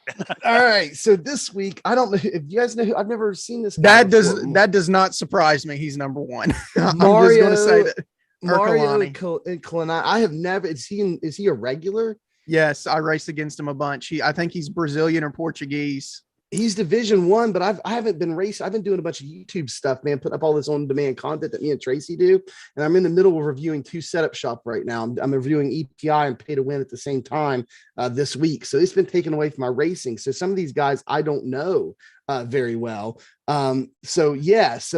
All right. So this week, I don't know if you guys know who, I've never seen this. That does not surprise me. He's number one. Mario, I'm just going to say that. Mario and Kalani. I have never. Is he a regular? Yes, I raced against him a bunch. I think he's Brazilian or Portuguese. He's Division 1, but I haven't been racing. I've been doing a bunch of YouTube stuff, man, putting up all this on-demand content that me and Tracy do. And I'm in the middle of reviewing 2 setup shop right now. I'm reviewing EPI and pay to win at the same time this week. So it's been taken away from my racing. So some of these guys I don't know very well. So he has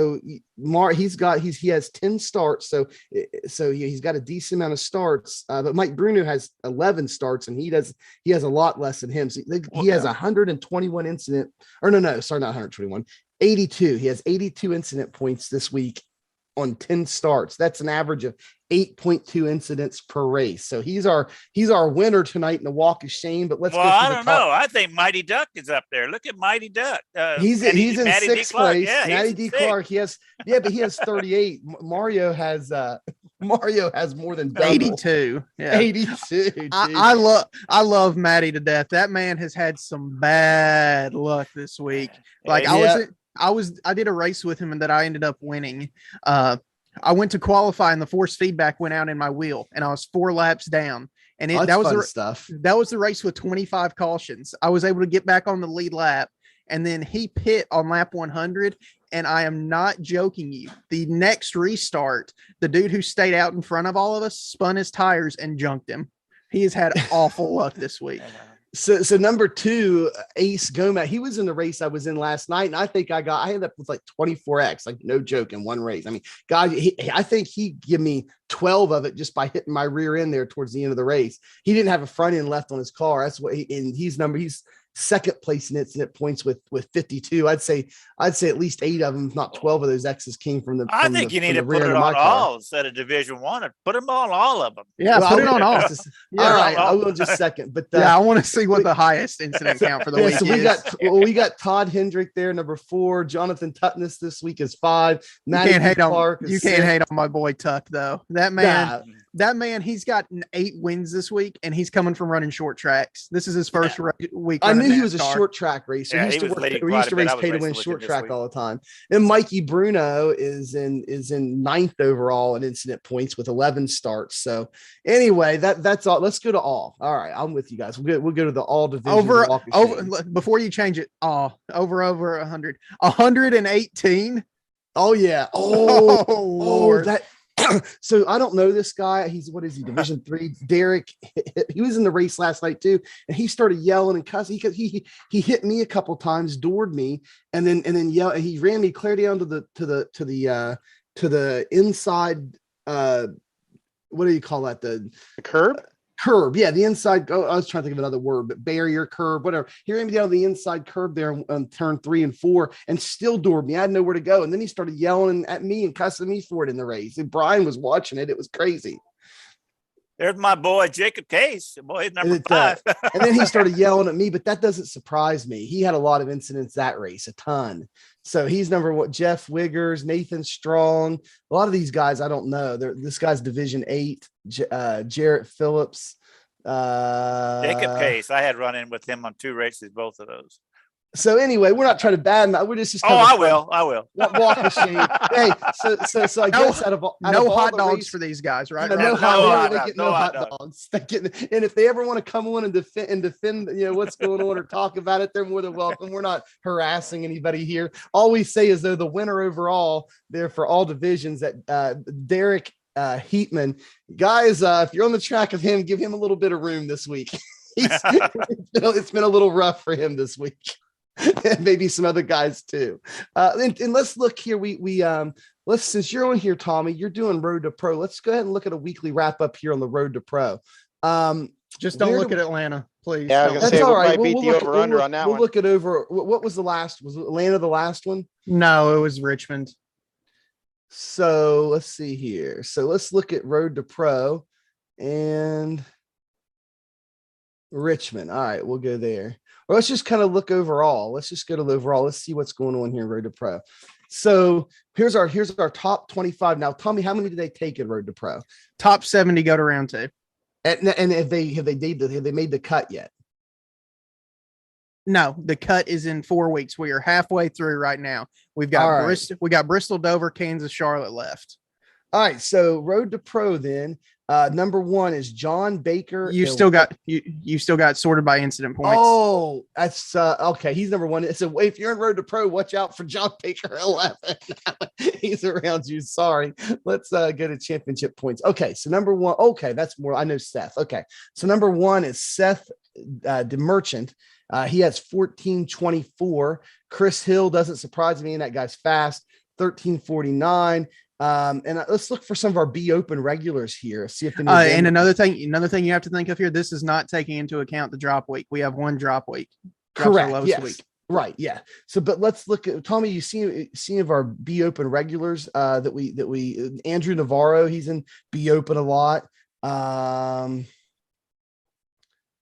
10 starts. So he's got a decent amount of starts, but Mike Bruno has 11 starts, and he has a lot less than him. So he has 121 incident, or no, sorry, not 121, 82. He has 82 incident points this week on 10 starts. That's an average of 8.2 incidents per race. So he's our winner tonight in the walk of shame. But I don't know. I think Mighty Duck is up there. Look at Mighty Duck. He's in 6th place. Yeah, Matty D. Clark. He has 38. Mario has more than double. 82. Yeah. 82. I love Matty to death. That man has had some bad luck this week. Like I did a race with him and that I ended up winning. I went to qualify and the force feedback went out in my wheel and I was 4 laps down. And that was the race with 25 cautions. I was able to get back on the lead lap, and then he pit on lap 100. And I am not joking you. The next restart, the dude who stayed out in front of all of us spun his tires and junked him. He has had awful luck this week. So number 2, Ace Gomez, he was in the race I was in last night, and I think I ended up with like 24X, like no joke, in one race. I mean, God, I think he gave me 12 of it just by hitting my rear end there towards the end of the race. He didn't have a front end left on his car. That's what he's second place in incident points with 52. I'd say at least 8 of them, if not 12 of those X's came from the. I think you need to put it on all instead of Division 1. Put them on all of them. Yeah, put it on all. All right, I will just second. But I want to see what the highest incident count for the week is. We got Todd Hendrick there, number 4. Jonathan Tutness this week is 5. You can't hate on my boy Tuck though. That man, he's gotten 8 wins this week, and he's coming from running short tracks. This is his first week. I knew he was a short track racer. Yeah, we used to race pay to win short track all the time. And Mikey Bruno is in 9th overall in incident points with 11 starts. So anyway, that's all. Let's go to all. All right, I'm with you guys. We'll go to the all division. Over before you change it. Over 100, 118. Oh yeah. Oh Lord. That. So I don't know this guy. What is he? Division 3. Derek. He was in the race last night too, and he started yelling and cussing because he hit me a couple times, doored me, and then yelled. And he ran me clear down to the inside. What do you call that? The curb. Curb, yeah, the inside. I was trying to think of another word, but barrier, curb, whatever. He ran me down the inside curb there on turn 3 and 4, and still doored me. I had nowhere to go, and then he started yelling at me and cussing me for it in the race. And Brian was watching it; it was crazy. There's my boy Jacob Case. Boy, he's number 5. And then he started yelling at me, but that doesn't surprise me. He had a lot of incidents that race, a ton. So he's number 1. Jeff Wiggers, Nathan Strong. A lot of these guys I don't know. This guy's Division 8. Jarrett Phillips. Jacob Case. I had run in with him on 2 races, both of those. So anyway, we're not trying to badmouth. We're just Oh, kind of I will. I will. walk of shame. Hey, so I guess out of all hot the dogs race- for these guys, right? No, Right? no No hot hot dogs. They dogs, get no no hot hot dogs. And if they ever want to come on and defend, what's going on or talk about it, they're more than welcome. We're not harassing anybody here. All we say is though the winner overall there for all divisions that Derek Heatman, guys, if you're on the track of him, give him a little bit of room this week. It's been a little rough for him this week. And maybe some other guys too. And let's look here. Let's, since you're on here, Tommy, you're doing Road to Pro. Let's go ahead and look at a weekly wrap up here on the Road to Pro. Just don't look at Atlanta, please. Yeah, I was Don't gonna look say, at- we might beat the over-under on that we'll one. look at over. What was the last? Was Atlanta the last one? No, it was Richmond. So let's see here. So let's look at Road to Pro and Richmond. All right, we'll go there. Or let's just kind of look overall. Let's just go to the overall. Let's see what's going on here in Road to Pro. So here's our top 25. Now, Tommy, how many did they take in Road to Pro? Top 70 go to round 2. And have they made the cut yet? No, the cut is in 4 weeks. We are halfway through right now. We've got All right. we got Bristol, Dover, Kansas, Charlotte left. All right, so Road to Pro then. Number 1 is John Baker. You still got sorted by incident points. Oh, that's okay. He's number 1. So if you're in Road to Pro, watch out for John Baker 11. He's around you. Sorry. Let's go to championship points. Okay, so number 1. Okay, that's more. I know Seth. Okay, so number 1 is Seth DeMerchant. He has 1424. Chris Hill doesn't surprise me, and that guy's fast. 1349. And let's look for some of our B Open regulars here. See if and another thing you have to think of here. This is not taking into account the drop week. We have 1 drop week. Correct. Yes. Right. Yeah. So, but let's look at Tommy. You see of our B Open regulars that we Andrew Navarro. He's in B Open a lot.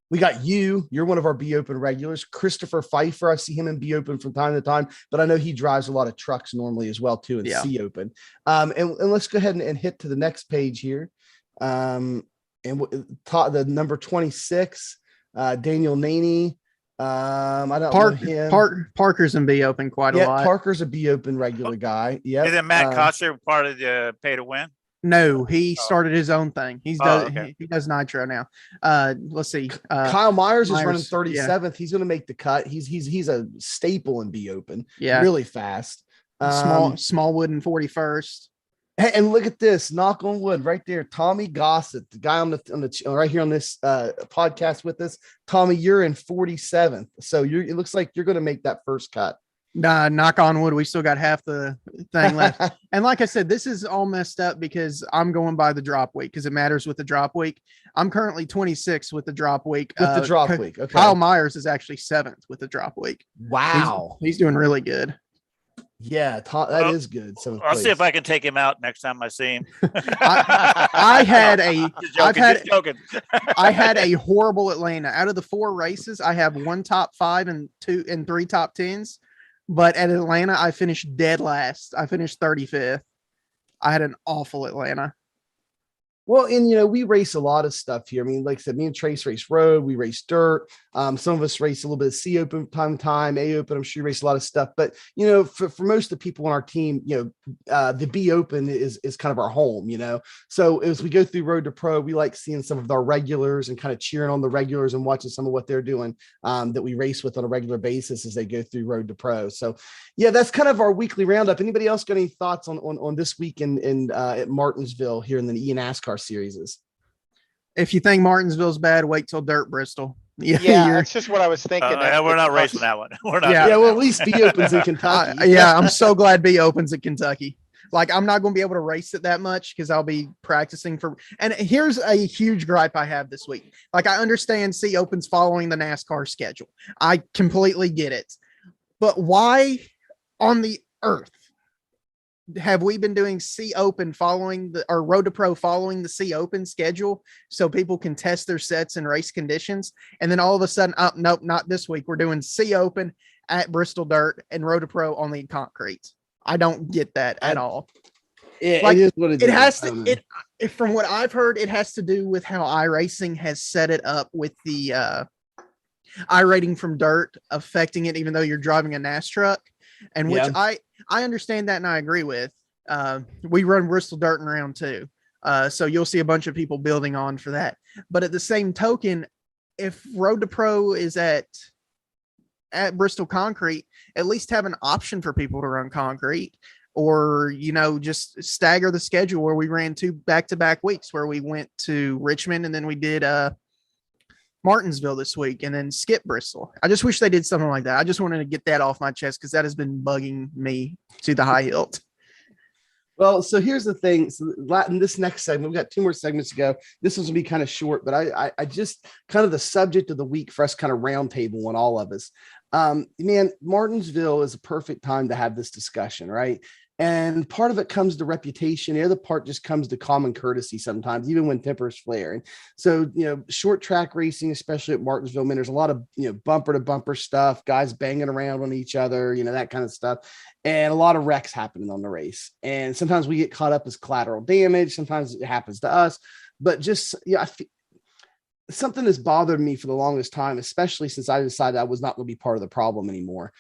We got you're one of our B Open regulars. Christopher Pfeiffer, I see him in B Open from time to time, but I know he drives a lot of trucks normally as well too in C Open. And let's go ahead and hit to the next page here. The number 26, Daniel Naney. I don't know him. Parker's in B Open quite a lot. Parker's a B Open regular guy. Yeah. Isn't Matt Kosher part of the pay to win? No, he started his own thing. He does nitro now. Let's see. Kyle Myers is running 37th. Yeah. He's going to make the cut. He's a staple in B Open. Yeah, really fast. Smallwood in 41st. Hey, and look at this. Knock on wood, right there. Tommy Gossett, the guy on the right here on this podcast with us. Tommy, you're in 47th. So it looks like you're going to make that first cut. Knock on wood. We still got half the thing left. And like I said, this is all messed up because I'm going by the drop week because it matters with the drop week. I'm currently 26 with the drop week. Okay. Kyle Myers is actually 7th with the drop week. Wow. He's doing really good. Yeah, that is good. I'll see if I can take him out next time I see him. I had a horrible Atlanta. Out of the 4 races, I have 1 top 5 and 2 and 3 top 10s. But at Atlanta, I finished dead last. I finished 35th. I had an awful Atlanta. Well, and we race a lot of stuff here. I mean, like I said, me and Trace race road, we race dirt. Some of us race a little bit of C Open time, A Open. I'm sure you race a lot of stuff. But for most of the people on our team, the B Open is kind of our home. So as we go through Road to Pro, we like seeing some of our regulars and kind of cheering on the regulars and watching some of what they're doing that we race with on a regular basis as they go through Road to Pro. So yeah, that's kind of our weekly roundup. Anybody else got any thoughts on this week in at Martinsville here in the NASCAR series is? If you think Martinsville's bad, wait till Dirt Bristol. Yeah, that's just what I was thinking. We're not racing that one. We're not. Yeah, well, at least B Opens in Kentucky. I'm so glad B Opens at Kentucky. Like, I'm not going to be able to race it that much because I'll be practicing for. And here's a huge gripe I have this week. Like, I understand C Opens following the NASCAR schedule. I completely get it. But why on the earth have we been doing C Open or Road to Pro following the C Open schedule so people can test their sets in race conditions? And then all of a sudden, nope, not this week. We're doing C Open at Bristol Dirt and Road to Pro on the concrete. I don't get that at all. It is what it is. Has to. From what I've heard, it has to do with how iRacing has set it up with the I-rating from dirt affecting it, even though you're driving a NAS truck, and which Yeah. I understand that and I agree with. We run Bristol dirt in round 2. So you'll see a bunch of people building on for that. But at the same token, if Road to Pro is at Bristol Concrete, at least have an option for people to run concrete, or, just stagger the schedule where we ran 2 back-to-back weeks where we went to Richmond and then we did Martinsville this week and then skip Bristol. I just wish they did something like that. I just wanted to get that off my chest because that has been bugging me to the high hilt. Well, so here's the thing. So in this next segment, we've got 2 more segments to go. This one's gonna be kind of short, but I just kind of the subject of the week for us, kind of roundtable on all of us. Man, Martinsville is a perfect time to have this discussion, right? And part of it comes to reputation. The other part just comes to common courtesy sometimes, even when tempers flare. And so, short track racing, especially at Martinsville, man, there's a lot of, bumper to bumper stuff, guys banging around on each other, that kind of stuff. And a lot of wrecks happening on the race. And sometimes we get caught up as collateral damage. Sometimes it happens to us, but just, something that's bothered me for the longest time, especially since I decided I was not going to be part of the problem anymore,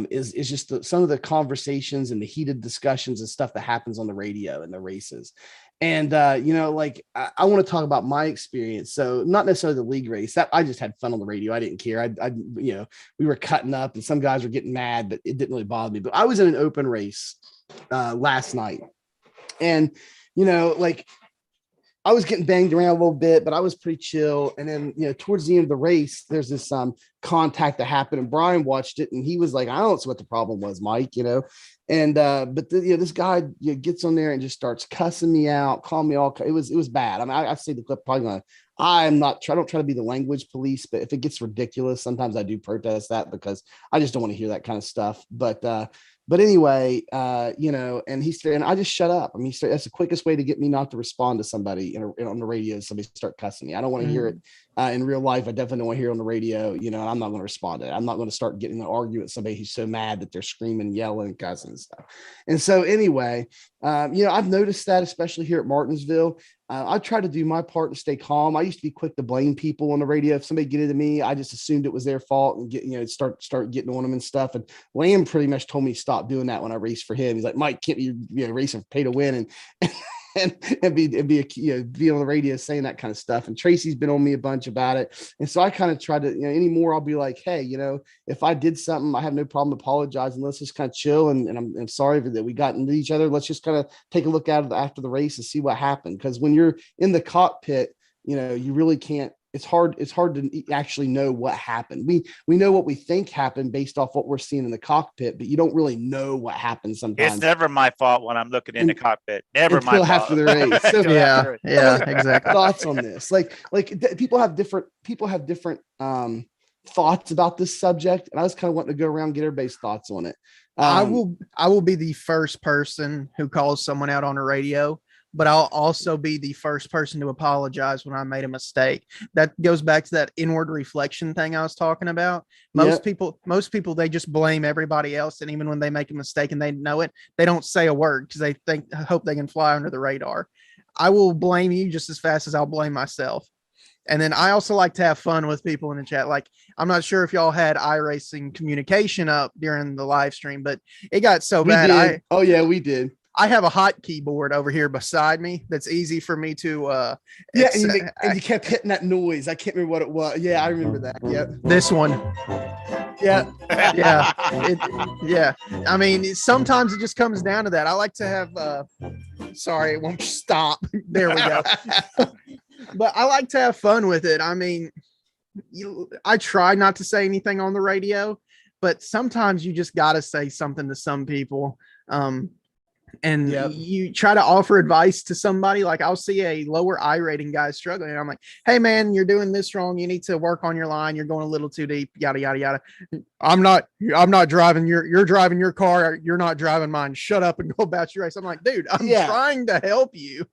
is just some of the conversations and the heated discussions and stuff that happens on the radio and the races. And, I want to talk about my experience. So not necessarily the league race, that I just had fun on the radio. I didn't care. We were cutting up and some guys were getting mad, but it didn't really bother me. But I was in an open race last night, and, I was getting banged around a little bit, but I was pretty chill. And then, towards the end of the race, there's this contact that happened, and Brian watched it, and he was like, "I don't know what the problem was, Mike," And but this guy gets on there and just starts cussing me out, calling me all. It was bad. I mean, I say the clip probably going. I don't try to be the language police, but if it gets ridiculous, sometimes I do protest that because I just don't want to hear that kind of stuff. But anyway, and and I just shut up. I mean, that's the quickest way to get me not to respond to somebody on the radio. Somebody start cussing me. I don't want to hear it in real life. I definitely don't want to hear it on the radio, and I'm not going to respond to it. I'm not going to start getting an argument with somebody who's so mad that they're screaming, yelling, cussing and stuff. And so anyway, I've noticed that, especially here at Martinsville. I try to do my part to stay calm. I used to be quick to blame people on the radio. If somebody get into me, I just assumed it was their fault and start getting on them and stuff. And Lamb pretty much told me to stop doing that when I raced for him. He's like, "Mike, can't you race and pay to win and be on the radio saying that kind of stuff." And Tracy's been on me a bunch about it. And so I kind of try to, anymore I'll be like, "Hey, if I did something, I have no problem apologizing. Let's just kind of chill. And I'm sorry that we got into each other. Let's just kind of take a look at it after the race and see what happened." Because when you're in the cockpit, you really can't. It's hard to actually know what happened. We know what we think happened based off what we're seeing in the cockpit, but you don't really know what happened sometimes. It's never my fault when I'm looking in the cockpit. Never my fault. After the race. So, yeah, exactly. Thoughts on this? People have different thoughts about this subject, and I was kind of wanting to go around and get everybody's thoughts on it. I will be the first person who calls someone out on the radio, but I'll also be the first person to apologize when I made a mistake. That goes back to that inward reflection thing I was talking about. Most people, they just blame everybody else. And even when they make a mistake and they know it, they don't say a word because they hope they can fly under the radar. I will blame you just as fast as I'll blame myself. And then I also like to have fun with people in the chat. Like, I'm not sure if y'all had iRacing communication up during the live stream, but it got so bad. We did. I have a hot keyboard over here beside me that's easy for me to and you kept hitting that noise. I can't remember what it was. Yeah, I remember that. Yep. This one. Yeah. Yeah. I mean, sometimes it just comes down to that. I like to have sorry, it won't stop. There we go. But I like to have fun with it. I mean, I try not to say anything on the radio, but sometimes you just got to say something to some people. And you try to offer advice to somebody. Like, I'll see a lower I rating guy struggling, and I'm like, "Hey man, you're doing this wrong. You need to work on your line. You're going a little too deep, yada, yada, yada. I'm not driving you're driving your car. You're not driving mine. Shut up and go about your race." I'm like, dude, I'm trying to help you.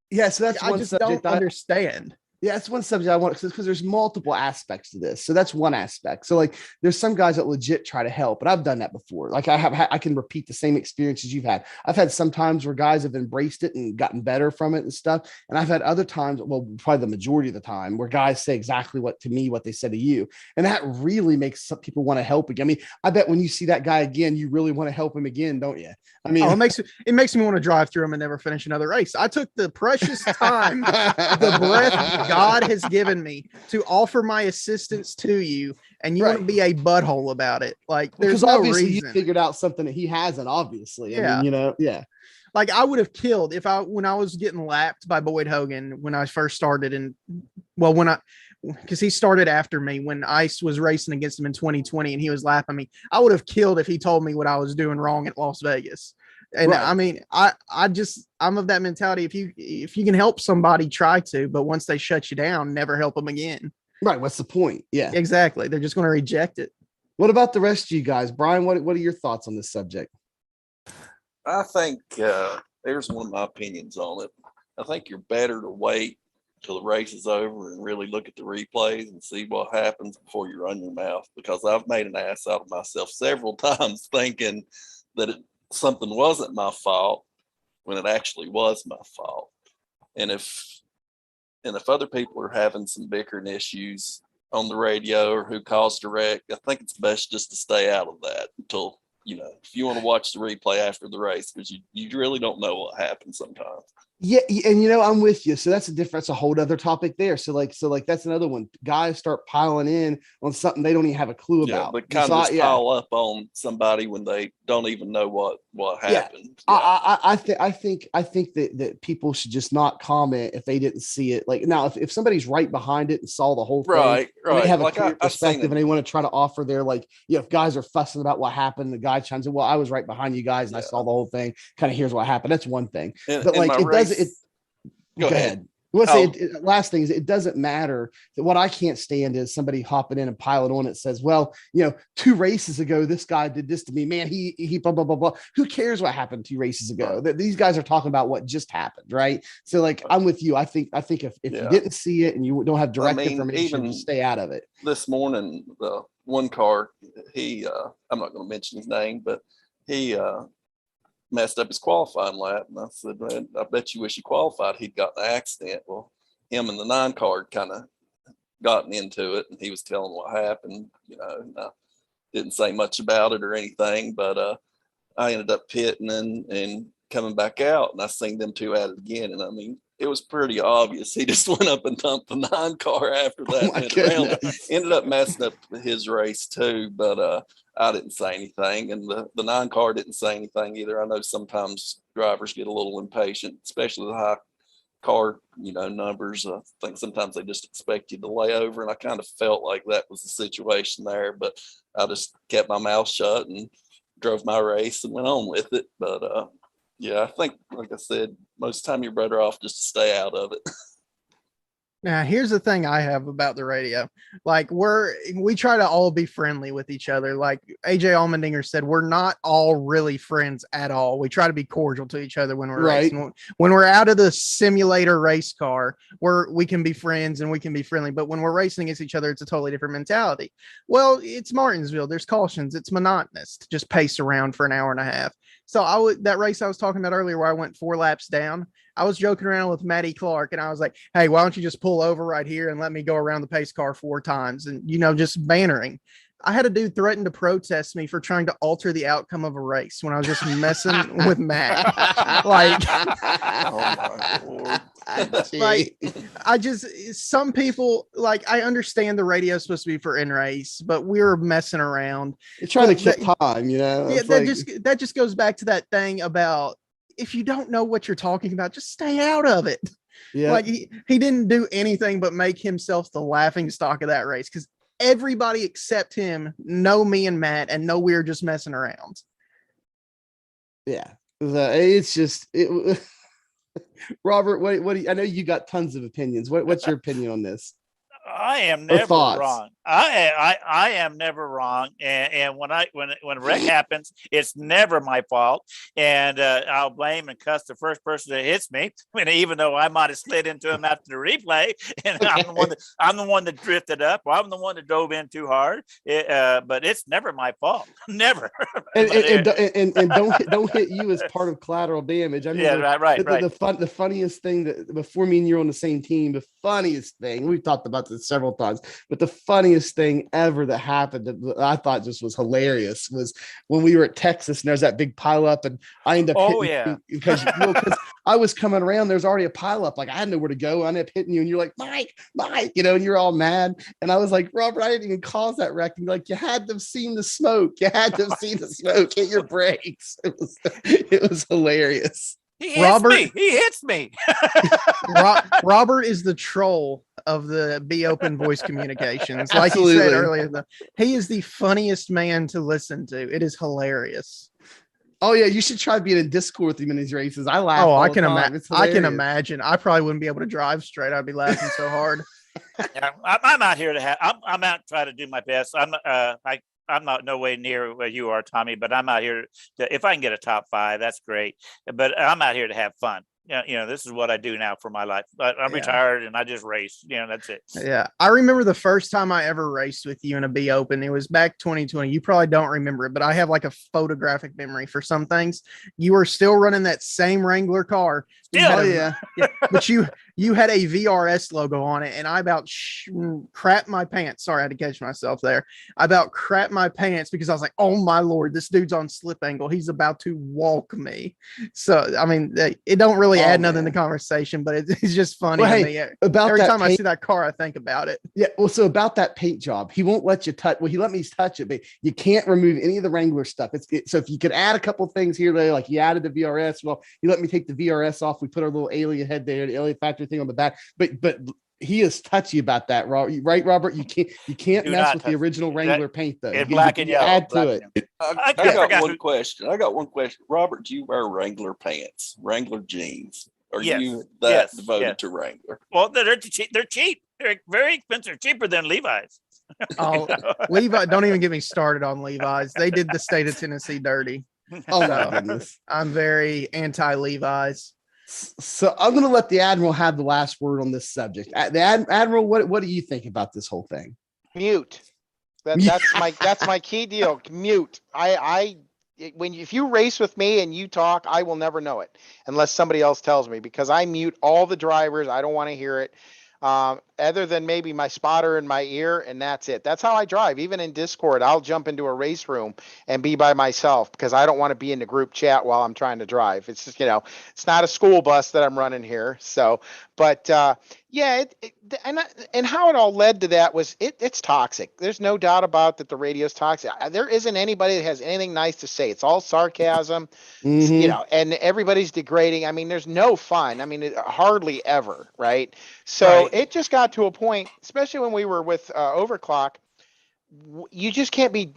Yeah. So that's I just don't understand. Yeah, that's one subject I want because there's multiple aspects to this. So that's one aspect. So like there's some guys that legit try to help, and I've done that before. Like I can repeat the same experiences you've had. I've had some times where guys have embraced it and gotten better from it and stuff. And I've had other times, well, probably the majority of the time, where guys say exactly what they said to you. And that really makes some people want to help again. I mean, I bet when you see that guy again, you really want to help him again, don't you? I mean, it makes me want to drive through them and never finish another race. I took the precious time, the breath God has given me to offer my assistance to you, and you want to be a butthole about it. Like, there's no obviously reason. you figured out something that he hasn't, obviously. Yeah. I mean, yeah. Like, I would have killed when I was getting lapped by Boyd Hogan when I first started, and because he started after me when Ice was racing against him in 2020 and he was lapping me. I would have killed if he told me what I was doing wrong at Las Vegas. And right. I mean, I'm of that mentality. If you can help somebody, try to, but once they shut you down, never help them again. Right. What's the point? Yeah, exactly. They're just going to reject it. What about the rest of you guys? Brian, what are your thoughts on this subject? I think there's one of my opinions on it. I think you're better to wait till the race is over and really look at the replays and see what happens before you run your mouth, because I've made an ass out of myself several times thinking that something wasn't my fault when it actually was my fault. And if other people are having some bickering issues on the radio or who caused a wreck, I think it's best just to stay out of that until, if you want to watch the replay after the race, because you really don't know what happened sometimes. Yeah, and I'm with you. So that's a whole other topic there. So that's another one. Guys start piling in on something they don't even have a clue about. But kind of just pile up on somebody when they don't even know what happened. Yeah. I think that people should just not comment if they didn't see it. Like, now, if somebody's right behind it and saw the whole thing, right, they have a clear perspective and they want to try to offer their, like, if guys are fussing about what happened, the guy chimes in, well, I was right behind you guys and I saw the whole thing. Kind of here's what happened. That's one thing. But like, it doesn't. Go ahead. Last thing is, it doesn't matter. That what I can't stand is somebody hopping in and piling on it says, well, 2 races ago, this guy did this to me, man. He blah, blah, blah, blah. Who cares what happened 2 races ago? These guys are talking about what just happened. Right. So like, I'm with you. I think if you didn't see it and you don't have direct information, just stay out of it. This morning, the one car, I'm not going to mention his name, but he, messed up his qualifying lap, and I said, man, I bet you wish you qualified. He'd got in an accident. Well, him and the 9 car kind of gotten into it, and he was telling what happened. And I didn't say much about it or anything, but I ended up pitting and coming back out, and I seen them 2 at it again. And I mean, it was pretty obvious. He just went up and dumped the 9 car after that. Ended up messing up his race too, but I didn't say anything, and the 9 car didn't say anything either. I know sometimes drivers get a little impatient, especially the high car, numbers. I think sometimes they just expect you to lay over, and I kind of felt like that was the situation there, but I just kept my mouth shut and drove my race and went on with it. But I think, like I said, most of the time you're better off just to stay out of it. Now, here's the thing I have about the radio. Like, we try to all be friendly with each other. Like AJ Allmendinger said, we're not all really friends at all. We try to be cordial to each other when we're racing. When we're out of the simulator race car, we can be friends and we can be friendly. But when we're racing against each other, it's a totally different mentality. Well, it's Martinsville. There's cautions. It's monotonous to just pace around for an hour and a half. So that race I was talking about earlier where I went 4 laps down, I was joking around with Matty Clark and I was like, hey, why don't you just pull over right here and let me go around the pace car 4 times? And, just bannering. I had a dude threaten to protest me for trying to alter the outcome of a race when I was just messing with Matt. Like, oh my Lord. Like, some people, like, I understand the radio is supposed to be for in race, but we're messing around. You're trying to kill time, Yeah, that just goes back to that thing about, if you don't know what you're talking about, just stay out of it. Yeah. Like, he didn't do anything but make himself the laughing stock of that race, because everybody except him know me and Matt and know we were just messing around. Yeah. It's just Robert, what do you, I know you got tons of opinions. What's your opinion on this? I am never thoughts? wrong. I am never wrong. And when a wreck happens, it's never my fault. And I'll blame and cuss the first person that hits me. I mean, even though I might have slid into him after the replay, and I'm the one that drifted up. Or I'm the one that dove in too hard. But it's never my fault. Never. And don't hit you as part of collateral damage. I mean, right. The funniest thing that before me and you're on the same team, the funniest thing, we've talked about this several times, but the funniest thing ever that happened that I thought just was hilarious was when we were at Texas and there's that big pile up and I ended up because I was coming around, there's already a pile up, like I had nowhere to go. I ended up hitting you and you're like, Mike, you know, and you're all mad. And I was like, Robert, I didn't even cause that wreck. And you're like, you had to have seen the smoke. You had to have seen the smoke. Hit your brakes. It was hilarious. He hits me. Robert is the troll of the Be Open voice communications. Like Absolutely. you said earlier, he is the funniest man to listen to. It is hilarious. Oh yeah, you should try being in Discord with him in these races. I laugh. Oh, I can imagine. I probably wouldn't be able to drive straight. I'd be laughing so hard. Yeah, I'm out here to have. I'm out to try to do my best. I'm not no way near where you are, Tommy, but I'm out here to, if I can get a top 5, that's great. But I'm out here to have fun. You know, this is what I do now for my life. I'm retired and I just race. You know, that's it. Yeah. I remember the first time I ever raced with you in a Be Open. It was back 2020. You probably don't remember it, but I have like a photographic memory for some things. You were still running that same Wrangler car. Yeah. But you had a VRS logo on it, and I about crap my pants. Sorry, I had to catch myself there. I about crap my pants because I was like, oh my Lord, this dude's on slip angle. He's about to walk me. So, I mean, it don't really add nothing to the conversation, but it's just funny to me. Every time I see that car, I think about it. Yeah. Well, so about that paint job, he won't let you touch. Well, he let me touch it, but you can't remove any of the Wrangler stuff. So if you could add a couple things here, like you added the VRS, well, you let me take the VRS off. We put our little alien head there, the alien factory thing on the back, but he is touchy about that, right, Robert? You can't mess with the original Wrangler paint though. In black and yellow. Add to it. I got one question. Robert, do you wear Wrangler pants, Wrangler jeans? Are you devoted to Wrangler? Well, they're cheap. They're very expensive, cheaper than Levi's. Oh, Levi, don't even get me started on Levi's. They did the state of Tennessee dirty. Oh my goodness. I'm very anti-Levi's. So I'm going to let the Admiral have the last word on this subject. The Admiral, what do you think about this whole thing? Mute. That's my key deal. Mute. If you race with me and you talk, I will never know it unless somebody else tells me, because I mute all the drivers. I don't want to hear it. Other than maybe my spotter in my ear, and that's it. That's how I drive. Even in Discord, I'll jump into a race room and be by myself because I don't want to be in the group chat while I'm trying to drive. It's just, it's not a school bus that I'm running here. So, but and how it all led to that was it's toxic. There's no doubt about that. The radio's toxic. There isn't anybody that has anything nice to say. It's all sarcasm, and everybody's degrading. I mean, there's no fun. I mean, hardly ever. Right. So it just got to a point, especially when we were with Overclock, you just can't be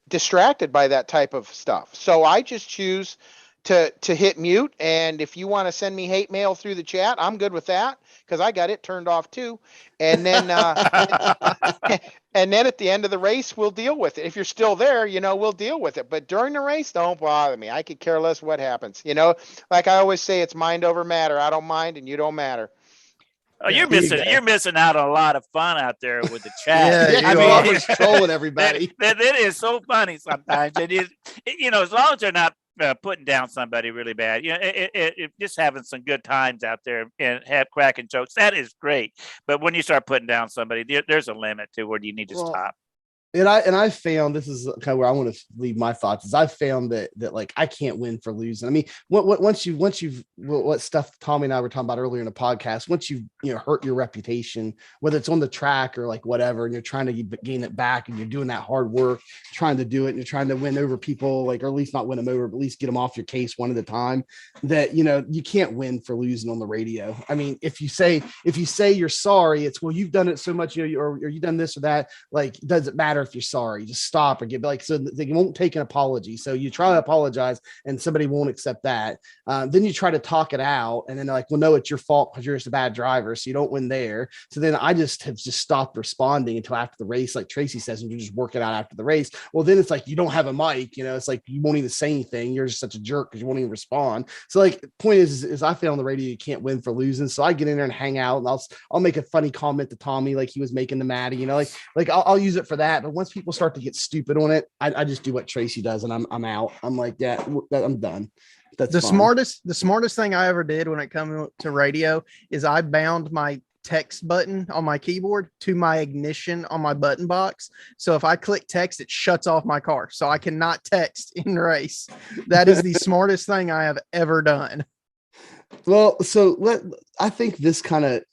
distracted by that type of stuff. So I just choose to hit mute. And if you want to send me hate mail through the chat, I'm good with that because I got it turned off too. And then and then at the end of the race, we'll deal with it. If you're still there, we'll deal with it. But during the race, don't bother me. I could care less what happens. Like I always say, it's mind over matter. I don't mind and you don't matter. Oh, you're missing out on a lot of fun out there with the chat. Robert's trolling everybody. That is so funny sometimes. It is, as long as they're not putting down somebody really bad, it just having some good times out there and have cracking jokes. That is great. But when you start putting down somebody, there's a limit to where you need to stop. And I found, this is kind of where I want to leave my thoughts, is I found that like I can't win for losing. I mean, what stuff Tommy and I were talking about earlier in the podcast, once you've hurt your reputation, whether it's on the track or like whatever, and you're trying to gain it back and you're doing that hard work, trying to do it, and you're trying to win over people, like, or at least not win them over, but at least get them off your case one at a time, that you can't win for losing on the radio. I mean, if you say you're sorry, it's, well, you've done it so much, or you've done this or that, like, does it matter matter if you're sorry, just stop or get like, so they won't take an apology. So you try to apologize and somebody won't accept that. Then you try to talk it out and then they're like, well, no, it's your fault because you're just a bad driver. So you don't win there. So then I just have just stopped responding until after the race. Like Tracy says, and you just work it out after the race. Well, then it's like, you don't have a mic, it's like, you won't even say anything. You're just such a jerk because you won't even respond. So like, the point is I feel on the radio, you can't win for losing. So I get in there and hang out and I'll make a funny comment to Tommy, like he was making to Maddie, like I'll use it for that. But once people start to get stupid on it, I just do what Tracy does and I'm out. I'm like, yeah, I'm done. That's the fine. smartest thing I ever did when it comes to radio is I bound my text button on my keyboard to my ignition on my button box. So if I click text, it shuts off my car. So I cannot text in race. That is the smartest thing I have ever done. Well, so I think this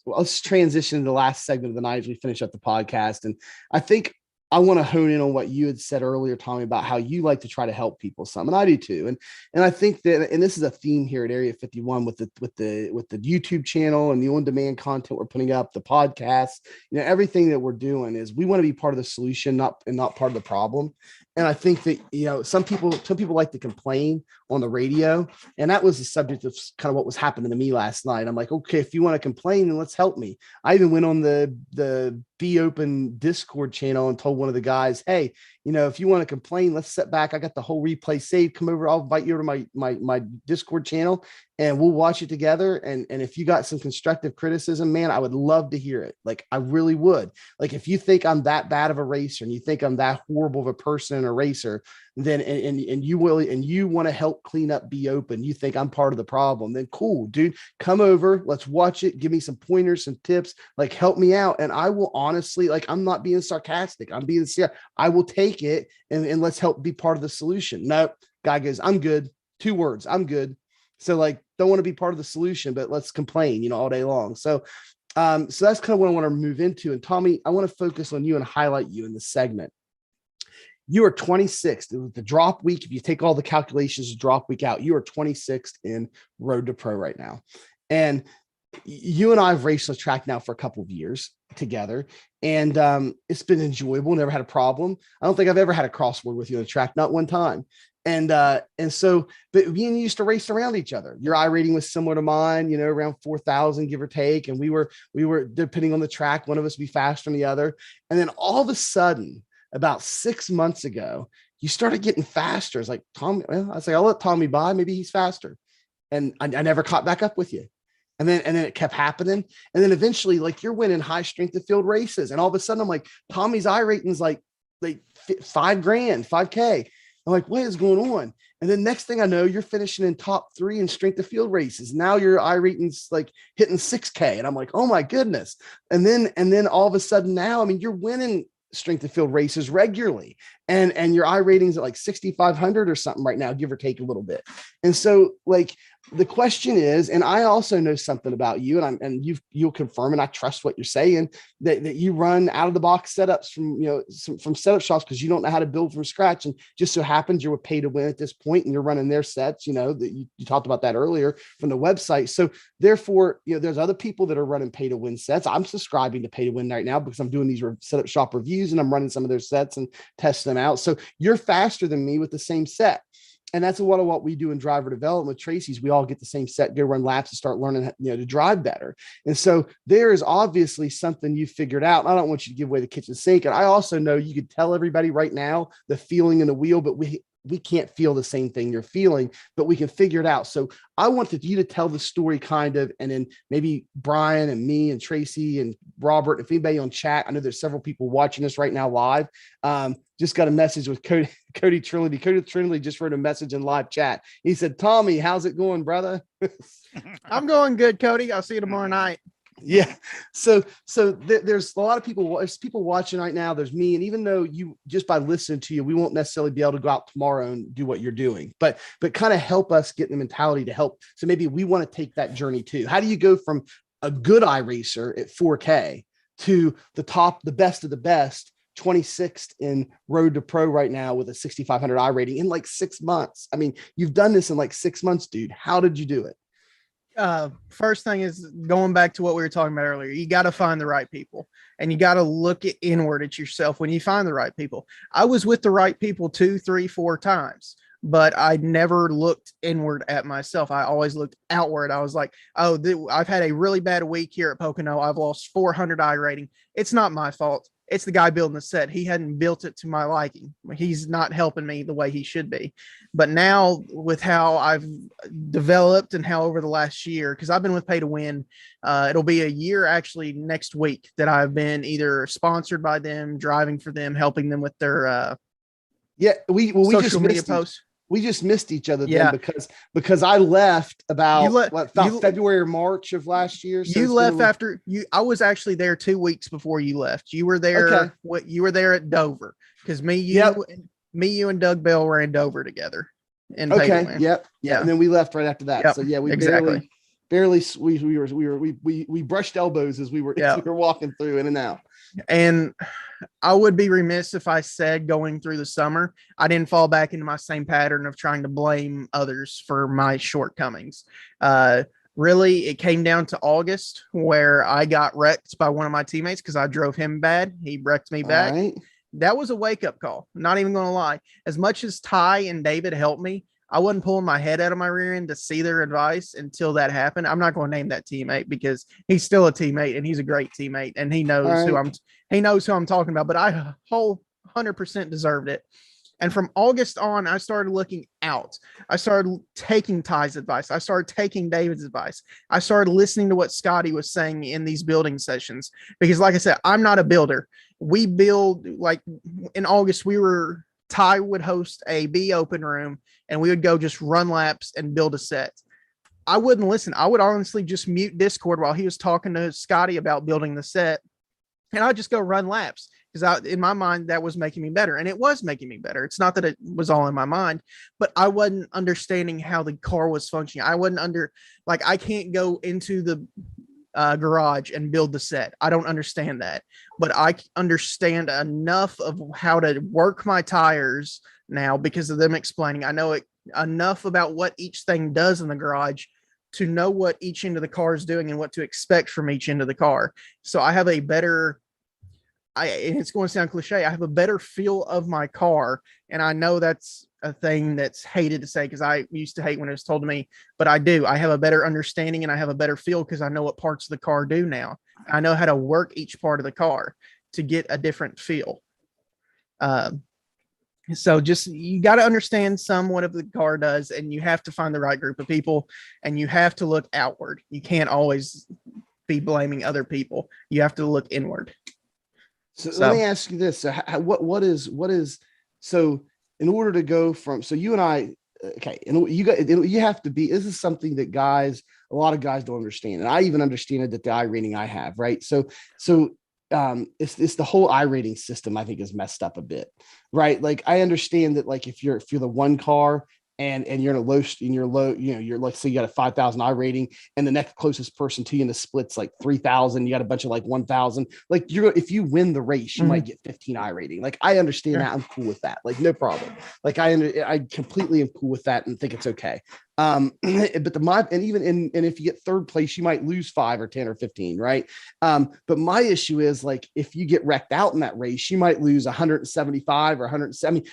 let's transition to the last segment of the night as we finish up the podcast. And I think I want to hone in on what you had said earlier, Tommy, about how you like to try to help people some, and I do too. And I think that, and this is a theme here at Area 51 with the YouTube channel and the on-demand content we're putting up, the podcast, everything that we're doing is we want to be part of the solution, not part of the problem. And I think that, some people like to complain on the radio. And that was the subject of kind of what was happening to me last night. I'm like, okay, if you want to complain, then let's help me. I even went on the Be Open Discord channel and told one of the guys, hey, if you want to complain, let's sit back. I got the whole replay saved. Come over. I'll invite you over to my Discord channel and we'll watch it together. And if you got some constructive criticism, man, I would love to hear it. Like, I really would. Like, if you think I'm that bad of a racer and you think I'm that horrible of a person and a racer, then and you want to help clean up Be Open, you think I'm part of the problem, then cool, dude, come over, let's watch it, give me some pointers, some tips, like help me out. And I will honestly, like, I'm not being sarcastic, I'm being serious. I will take it and let's help be part of the solution. No, guy goes, I'm good. 2 words, I'm good. So like, don't want to be part of the solution, but let's complain, all day long. So that's kind of what I want to move into. And Tommy, I want to focus on you and highlight you in this segment. You are 26th. It was the drop week. If you take all the calculations, drop week out, you are 26th in Road to Pro right now. And you and I have raced the track now for a couple of years together. And it's been enjoyable. Never had a problem. I don't think I've ever had a crossword with you on the track, not one time. And so, but me and you used to race around each other. Your I rating was similar to mine, around 4,000, give or take. And we were, depending on the track, one of us would be faster than the other. And then all of a sudden, about 6 months ago, you started getting faster. It's like, Tommy, well, I was like, I'll let Tommy by. Maybe he's faster. And I never caught back up with you. And then it kept happening. And then eventually, like, you're winning high strength of field races. And all of a sudden I'm like, Tommy's I rating's like $5,000, $5K. I'm like, what is going on? And then next thing I know, you're finishing in top 3 in strength of field races. Now your I rating's like hitting 6K. And I'm like, oh my goodness. And then all of a sudden now, I mean, you're winning strength of field races regularly. And your I ratings at like 6,500 or something right now, give or take a little bit. And so, like, the question is, and I also know something about you, and you'll confirm, and I trust what you're saying, that you run out of the box setups from setup shops because you don't know how to build from scratch. And just so happens you're pay to win at this point, and you're running their sets, that you talked about that earlier from the website. So therefore, there's other people that are running pay to win sets. I'm subscribing to pay to win right now because I'm doing these setup shop reviews and I'm running some of their sets and testing them out. So you're faster than me with the same set. And that's what we do in driver development with Tracy's. We all get the same set, go run laps and start learning, to drive better. And so there is obviously something you figured out. I don't want you to give away the kitchen sink. And I also know you could tell everybody right now the feeling in the wheel, but we can't feel the same thing you're feeling, but we can figure it out. So I wanted you to tell the story kind of, and then maybe Brian and me and Tracy and Robert, if anybody on chat, I know there's several people watching us right now live. Just got a message with Cody Trinity. Cody Trinity just wrote a message in live chat. He said, Tommy, how's it going, brother? I'm going good, Cody. I'll see you tomorrow night. Yeah. So there's a lot of people, there's people watching right now. There's me. And even though you, just by listening to you, we won't necessarily be able to go out tomorrow and do what you're doing, but kind of help us get the mentality to help. So maybe we want to take that journey too. How do you go from a good iRacer at 4K to the best of the best, 26th in Road to Pro right now with a 6,500 I rating in like 6 months? I mean, you've done this in like 6 months, dude. How did you do it? First thing is going back to what we were talking about earlier. You got to find the right people, and you got to look inward at yourself when you find the right people. I was with the right people 2, 3, 4 times, but I never looked inward at myself. I always looked outward. I was like, oh, I've had a really bad week here at Pocono. I've lost 400 I rating. It's not my fault. It's the guy building the set. He hadn't built it to my liking. He's not helping me the way he should be. But now with how I've developed and how over the last year, because I've been with Pay to Win, it'll be a year actually next week that I've been either sponsored by them, driving for them, helping them with their we social just media missed posts. we just missed each other Yeah. then because I left about You February or March of last year. So you left after you. I was actually there 2 weeks before you left. You were there. Okay. You were there at Dover because you and Doug Bell were in Dover together. Okay. Yep. Yeah. And then we left right after that. Yep. So yeah, we Exactly. barely we brushed elbows as we were walking through in and out. And I would be remiss if I said going through the summer, I didn't fall back into my same pattern of trying to blame others for my shortcomings. Really, it came down to August where I got wrecked by one of my teammates because I drove him bad. He wrecked me back. All right. That was a wake-up call. Not even going to lie. As much as Ty and David helped me, I wasn't pulling my head out of my rear end to see their advice until that happened. I'm not going to name that teammate because he's still a teammate and he's a great teammate and he knows who I'm talking about, but I whole 100% deserved it. And from August on, I started looking out. I started taking Ty's advice. I started taking David's advice. I started listening to what Scotty was saying in these building sessions because like I said, I'm not a builder. We build like in August, Ty would host a B open room and we would go just run laps and build a set. I wouldn't listen. I would honestly just mute Discord while he was talking to Scotty about building the set. And I'd just go run laps because in my mind, that was making me better. And it was making me better. It's not that it was all in my mind, but I wasn't understanding how the car was functioning. I can't go into the garage and build the set. I don't understand that, but I understand enough of how to work my tires now because of them explaining. I know enough about what each thing does in the garage to know what each end of the car is doing and what to expect from each end of the car. So I have and it's going to sound cliche, I have a better feel of my car. And I know that's a thing that's hated to say because I used to hate when it was told to me, but I do. I have a better understanding and I have a better feel because I know what parts of the car do now. I know how to work each part of the car to get a different feel. So just, you got to understand somewhat of the car does, and you have to find the right group of people and you have to look outward. You can't always be blaming other people. You have to look inward. So let me ask you this. So so in order to go from, so you and I, okay, and you have to be, this is something that a lot of guys don't understand. And I even understand it, that the I rating I have, right? So it's the whole I rating system, I think, is messed up a bit, right? Like I understand that, like if you're the one car and you're you're like, say you got a 5,000 I rating and the next closest person to you in the split's like 3,000, you got a bunch of like 1,000, like if you win the race, you might get 15 I rating. Like I understand that. I'm cool with that. Like no problem. Like I completely am cool with that and think it's okay. But and if you get third place, you might lose 5 or 10 or 15, right? But my issue is, like, if you get wrecked out in that race, you might lose 175 or 170.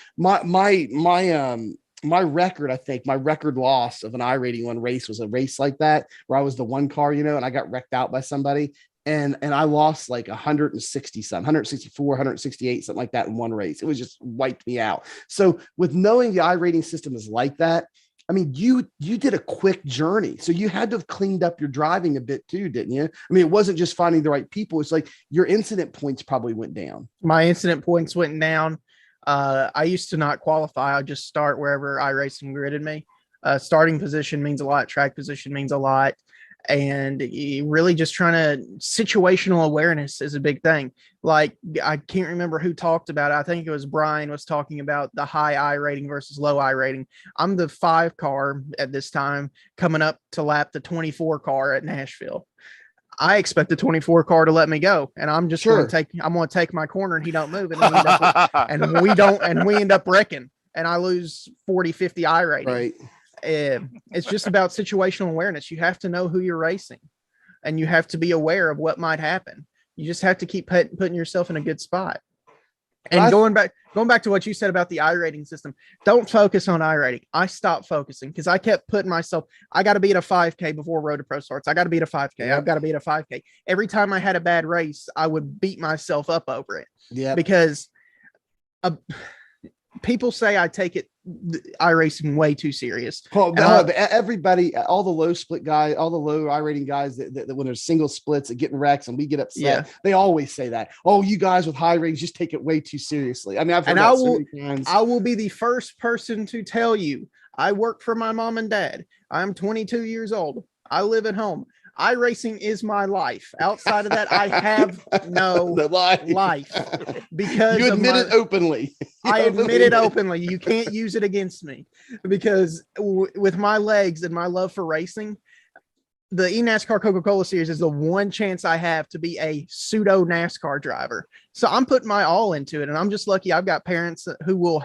My record, I think my record loss of an I rating one race was a race like that where I was the one car, and I got wrecked out by somebody. And I lost like 164, 168, something like that in one race. It was just wiped me out. So with knowing the I rating system is like that, I mean, you did a quick journey. So you had to have cleaned up your driving a bit too, didn't you? I mean, it wasn't just finding the right people. It's like your incident points probably went down. My incident points went down. I used to not qualify. I'd just start wherever iRacing gridded me. Starting position means a lot. Track position means a lot. And really just situational awareness is a big thing. Like, I can't remember who talked about it. I think it was Brian was talking about the high I rating versus low I rating. I'm the 5 car at this time coming up to lap the 24 car at Nashville. I expect the 24 car to let me go, and I'm just going to take my corner, and he don't move, and we end up wrecking, and I lose 40, 50 I rating. Right. It's just about situational awareness. You have to know who you're racing, and you have to be aware of what might happen. You just have to keep putting yourself in a good spot. And going back to what you said about the iRating system, don't focus on iRating. I stopped focusing because I kept putting myself, I got to be at a 5K before Road to Pro starts. I got to be at a 5K. Yep. I've got to be at a 5K. Every time I had a bad race, I would beat myself up over it. Yeah. Because people say I take iRacing way too serious. But everybody, all the low split guys, all the low iRating guys that when there's single splits and getting wrecks and we get upset, they always say that. Oh, you guys with high ratings just take it way too seriously. I mean, I've heard that so many times. I will be the first person to tell you, I work for my mom and dad. I'm 22 years old. I live at home. iRacing is my life. Outside of that, I have no life because you admit it openly. I admit it openly. You can't use it against me because with my legs and my love for racing, the eNASCAR Coca-Cola Series is the one chance I have to be a pseudo NASCAR driver. So I'm putting my all into it, and I'm just lucky I've got parents who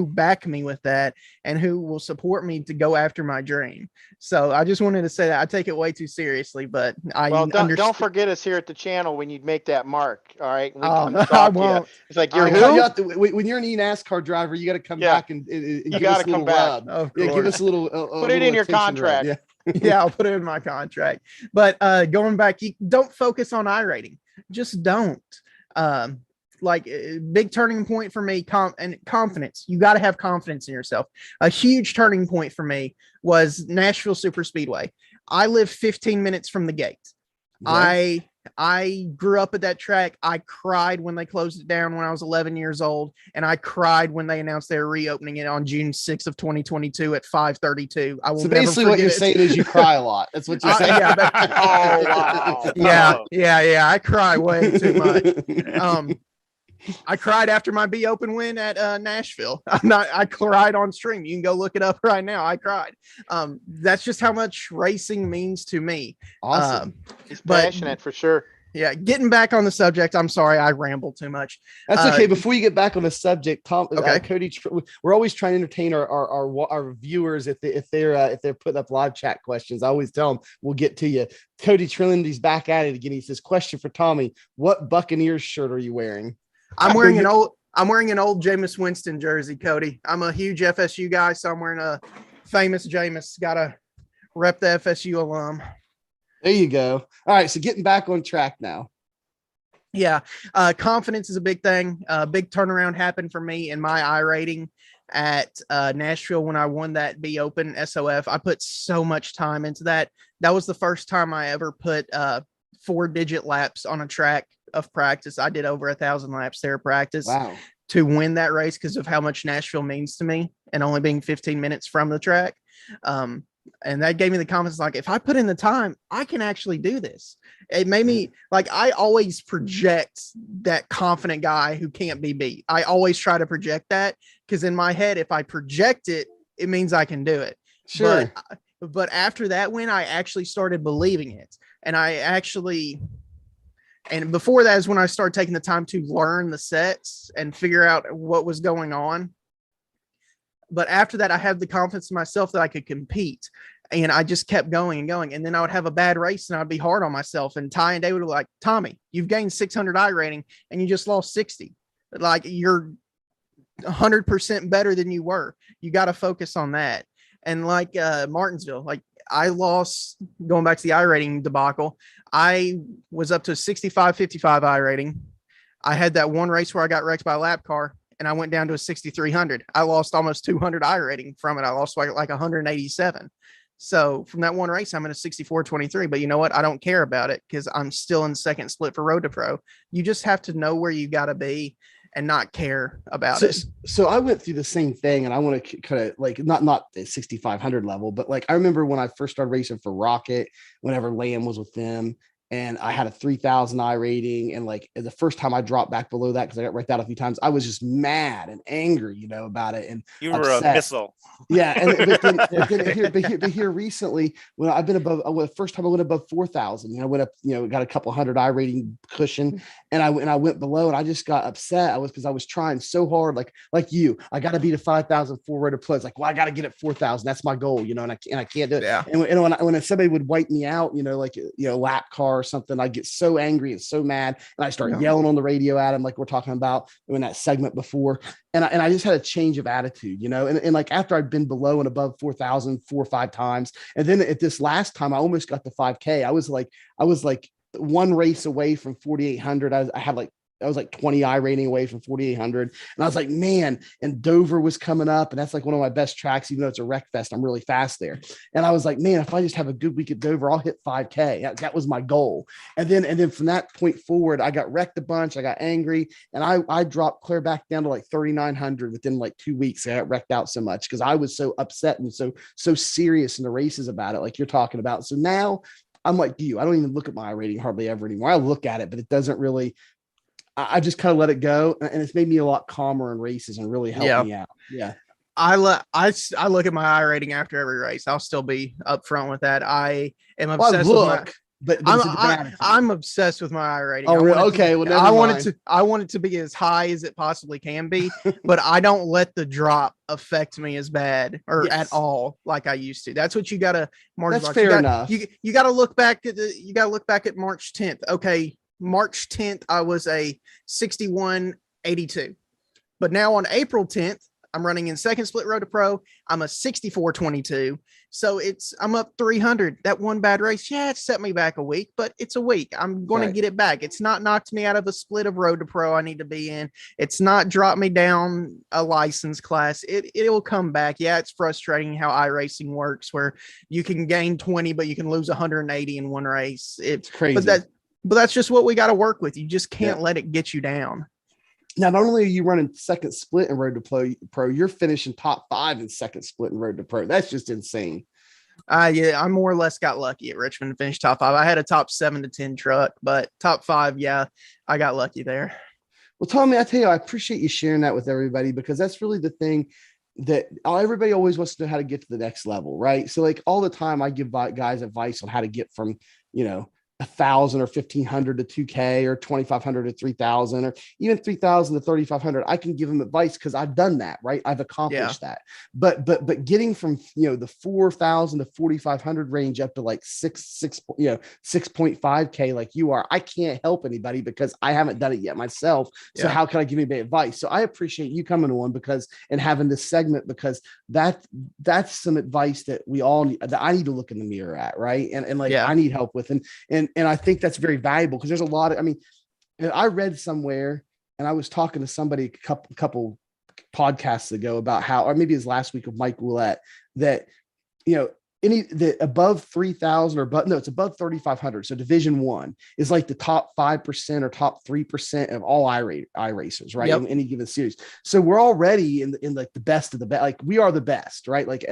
back me with that and who will support me to go after my dream. So I just wanted to say that I take it way too seriously, but don't forget us here at the channel when you make that mark. All right, I won't. It's like you're when you're an eNASCAR driver, you got to come back and give us a little rub. Yeah, give us a little. Put it in your contract. Yeah. Yeah, I'll put it in my contract. But going back, you don't focus on iRating. Just don't. Big turning point for me, and confidence. You got to have confidence in yourself. A huge turning point for me was Nashville Super Speedway. I live 15 minutes from the gate. Right. I grew up at that track. I cried when they closed it down when I was 11 years old, and I cried when they announced they were reopening it on June 6th of 2022 at 5:32. I will. So basically, what you're saying is you cry a lot. That's what you're saying. Oh wow. Yeah. I cry way too much. I cried after my B Open win at Nashville. I cried on stream. You can go look it up right now. I cried. That's just how much racing means to me. Awesome. He's passionate for sure. Yeah. Getting back on the subject. I'm sorry. I rambled too much. That's okay. Before you get back on the subject, Tom, okay. Cody, we're always trying to entertain our viewers if they're putting up live chat questions. I always tell them we'll get to you. Cody Trilindy's back at it again. He says, question for Tommy: what Buccaneers shirt are you wearing? I'm wearing an old Jameis Winston jersey, Cody. I'm a huge FSU guy, so I'm wearing a famous Jameis. Gotta rep the FSU alum. There you go. All right, so getting back on track now. Yeah, confidence is a big thing. Big turnaround happened for me in my iRating at Nashville when I won that B Open SOF. I put so much time into that. That was the first time I ever put 4-digit laps on a track of practice. I did over 1,000 laps there practice. Wow. To win that race because of how much Nashville means to me and only being 15 minutes from the track. And that gave me the confidence, like, if I put in the time, I can actually do this. It made me, like, I always project that confident guy who can't be beat. I always try to project that because in my head, if I project it, it means I can do it. Sure. But after that win, I actually started believing it. And before that is when I started taking the time to learn the sets and figure out what was going on. But after that, I had the confidence in myself that I could compete. And I just kept going and going. And then I would have a bad race and I'd be hard on myself. And Ty and David were like, Tommy, you've gained 600 iRating and you just lost 60. Like, you're 100% better than you were. You got to focus on that. And like Martinsville, like, I lost, going back to the iRating debacle, I was up to a 65-55 iRating. I had that one race where I got wrecked by a lap car and I went down to a 6,300. I lost almost 200 iRating from it. I lost like 187. So from that one race, I'm at a 64-23. But you know what? I don't care about it because I'm still in second split for Road to Pro. You just have to know where you got to be and not care about it. So I went through the same thing, and I want to kind of like not the 6,500 level, but like I remember when I first started racing for Rocket, whenever Lamb was with them, and I had a 3,000 I rating. And like the first time I dropped back below that, because I got wrecked out a few times, I was just mad and angry, about it, and You were a upset. missile. Yeah, but here recently, when I've been above, the first time I went above 4,000, I went up, got a couple hundred I rating cushion, and I went below, and I just got upset. Because I was trying so hard, like you, I got to beat a 5,000 4-rated plus. Like, well, I got to get at 4,000. That's my goal, and I can't do it. Yeah. And when somebody would wipe me out, lap car or something, I get so angry and so mad, and I start yelling on the radio at him, like we're talking about in that segment before. And I just had a change of attitude, and like after I'd been below and above 4,000 4 or 5 times, and then at this last time I almost got the 5K. I was like one race away from 4,800. I was like 20 I rating away from 4,800. And I was like, man, and Dover was coming up, and that's like one of my best tracks, even though it's a wreck fest. I'm really fast there. And I was like, man, if I just have a good week at Dover, I'll hit 5K. That was my goal. And then from that point forward, I got wrecked a bunch. I got angry, and I dropped clear back down to like 3,900 within like 2 weeks. I got wrecked out so much because I was so upset and so serious in the races about it, like you're talking about. So now I'm like you. I don't even look at my rating hardly ever anymore. I look at it, but it doesn't really. I just kind of let it go, and it's made me a lot calmer in races and really helped me out. Yeah. I look at my I rating after every race. I'll still be upfront with that. I am obsessed with my. But I'm obsessed with my I rating. Oh, really? Okay. Well, I want it to be as high as it possibly can be, but I don't let the drop affect me as bad or at all like I used to. That's what you gotta. That's fair enough. You gotta look back at March 10th. Okay. March 10th, I was a 61.82. But now on April 10th, I'm running in second split road to pro. I'm a 64.22. So I'm up 300. That one bad race, it set me back a week, but it's a week. I'm going to get it back. It's not knocked me out of a split of road to pro I need to be in. It's not dropped me down a license class. It will come back. Yeah, it's frustrating how iRacing works, where you can gain 20, but you can lose 180 in one race. It's crazy. But that's just what we got to work with. You just can't let it get you down. Now, not only are you running second split in road to pro, you're finishing top 5 in second split in road to pro. That's just insane. Yeah, I more or less got lucky at Richmond and finished top 5. I had a top 7 to 10 truck, but top 5, I got lucky there. Well, Tommy, I tell you, I appreciate you sharing that with everybody, because that's really the thing that everybody always wants to know how to get to the next level, right? So like all the time I give guys advice on how to get from, 1,000 or 1,500 to 2K, or 2,500 to 3,000, or even 3,000 to 3,500. I can give them advice because I've done that, right? I've accomplished that. But getting from the 4,000 to 4,500 range up to like 6.5K like you are, I can't help anybody because I haven't done it yet myself. So how can I give anybody advice? So I appreciate you coming on and having this segment, because that's some advice that we all need, that I need to look in the mirror at, right? And I need help with, and I think that's very valuable, because there's a lot of, I read somewhere, and I was talking to somebody a couple podcasts ago about how, or maybe it was last week with Mike Willett, that, the above 3,000 it's above 3,500. So Division 1 is like the top 5% or top 3% of all iRacers, right? In any given series. So we're already in like the best of the best. Like we are the best, right? Like,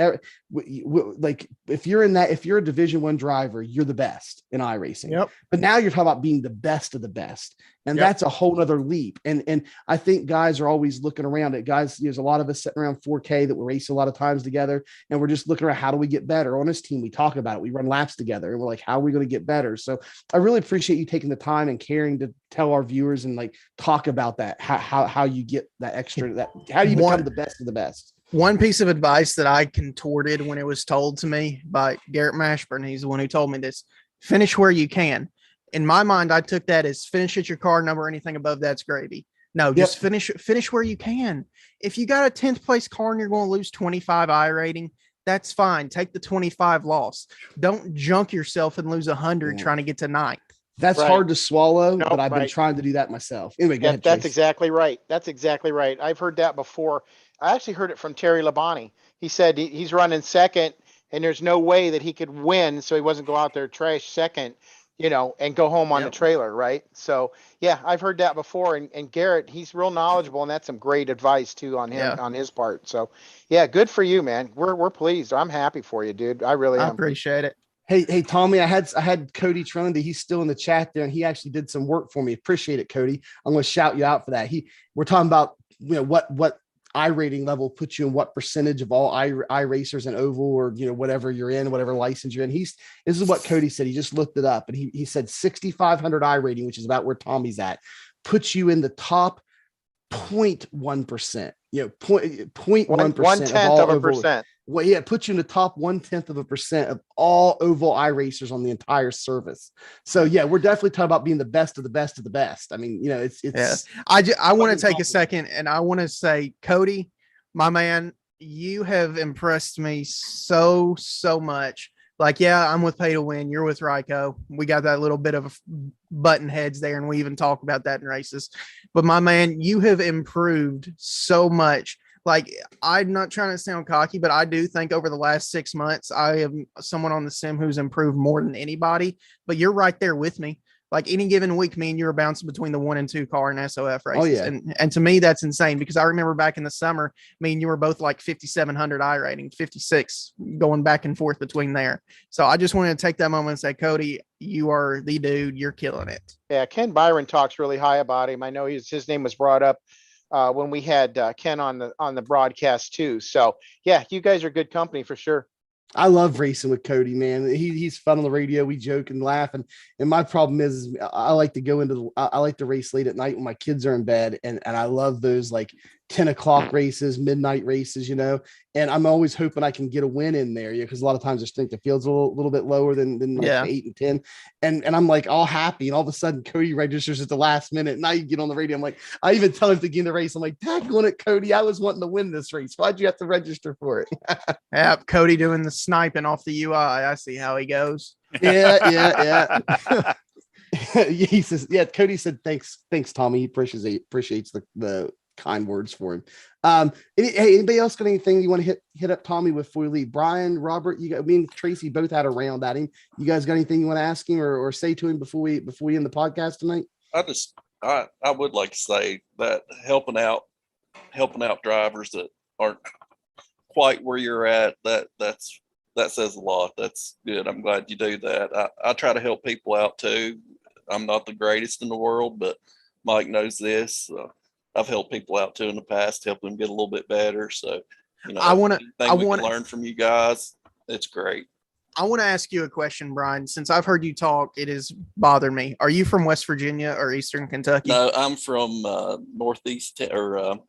like if you're a Division 1 driver, you're the best in iRacing. But now you're talking about being the best of the best. And that's a whole nother leap. And I think guys are always looking around at guys. There's a lot of us sitting around 4K that we race a lot of times together. And we're just looking around, how do we get better on this team? We talk about it. We run laps together, and we're like, how are we going to get better? So I really appreciate you taking the time and caring to tell our viewers and like talk about that, how you get that extra, how do you become the best of the best? One piece of advice that I contorted when it was told to me by Garrett Mashburn, he's the one who told me this: finish where you can. In my mind, I took that as finish at your car number. Anything above that's gravy. No, just finish where you can. If you got a 10th place car and you're going to lose 25 I rating, that's fine. Take the 25 loss. Don't junk yourself and lose 100 trying to get to 9th. That's hard to swallow, but I've been trying to do that myself. Anyway, go ahead. That's exactly right. That's exactly right. I've heard that before. I actually heard it from Terry Labonte. He said he's running second, and there's no way that he could win, so he wasn't go out there trash second, and go home on the trailer, right? So yeah, I've heard that before. And Garrett, he's real knowledgeable, and that's some great advice too on him on his part. So yeah, good for you, man. We're pleased. I'm happy for you, dude. I really am. I appreciate it. Hey, Tommy, I had Cody Trundy. He's still in the chat there, and he actually did some work for me. Appreciate it, Cody. I'm going to shout you out for that. We're talking about what I rating level puts you in what percentage of all I racers and oval, or whatever you're in, whatever license you're in. This is what Cody said. He just looked it up, and he said 6,500 I rating, which is about where Tommy's at, puts you in the top 0.1%. 0.1% of all of a oval. percent. Well, yeah, it puts you in the top 1/10% of all oval I racers on the entire service. So yeah, we're definitely talking about being the best of the best of the best. I mean, it's Yeah. I want to take a compliment. second and I want to say, Cody, my man, you have impressed me so much. Like, yeah, I'm with Pay to Win. You're with Ryko. We got that little bit of button heads there, and we even talk about that in races. But my man, you have improved so much. Like, I'm not trying to sound cocky, but I do think over the last 6 months, I am someone on the sim who's improved more than anybody. But you're right there with me. Like, any given week, me and you are bouncing between the 1 and 2 car and SOF races. Oh, yeah. And to me, that's insane, because I remember back in the summer, me and you were both like 5,700 I rating, 56, going back and forth between there. So I just wanted to take that moment and say, Cody, you are the dude. You're killing it. Yeah, Ken Byron talks really high about him. I know his name was brought up when we had Ken on the broadcast too. So yeah, you guys are good company for sure. I love racing with Cody, man. He's fun on the radio. We joke and laugh. And my problem is I like to I like to race late at night when my kids are in bed. And I love those like 10 o'clock races, midnight races, and I'm always hoping I can get a win in there. Because a lot of times I just think the field's a little bit lower than like 8 and 10. And I'm like all happy. And all of a sudden Cody registers at the last minute. Now you get on the radio. I'm like, I even tell him to get in the race. I'm like, daggone it, Cody. I was wanting to win this race. Why'd you have to register for it? Yeah, Cody doing the sniping off the UI. I see how he goes. Yeah. He says, yeah, Cody said, thanks, Tommy. He appreciates the kind words for him. Anybody else got anything you want to hit up Tommy with before we leave? Brian, Robert, me and Tracy both had a round at him. You guys got anything you want to ask him or say to him before we end the podcast tonight? I would like to say that helping out drivers that aren't quite where you're at, that says a lot. That's good. I'm glad you do that. I try to help people out too. I'm not the greatest in the world, but Mike knows this. I've helped people out too in the past, help them get a little bit better. So, I want to learn from you guys. It's great. I want to ask you a question, Brian. Since I've heard you talk, it has bothered me. Are you from West Virginia or Eastern Kentucky? No, I'm from Northeast or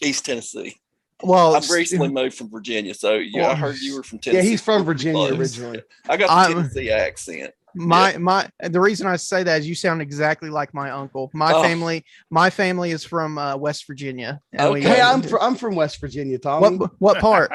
East Tennessee. Well, I've recently moved from Virginia, so yeah, I heard you were from Tennessee. Yeah, he's from Virginia originally. I got the Tennessee accent. The reason I say that is you sound exactly like my uncle. My family is from West Virginia. Okay, I'm from West Virginia, Tom. What part?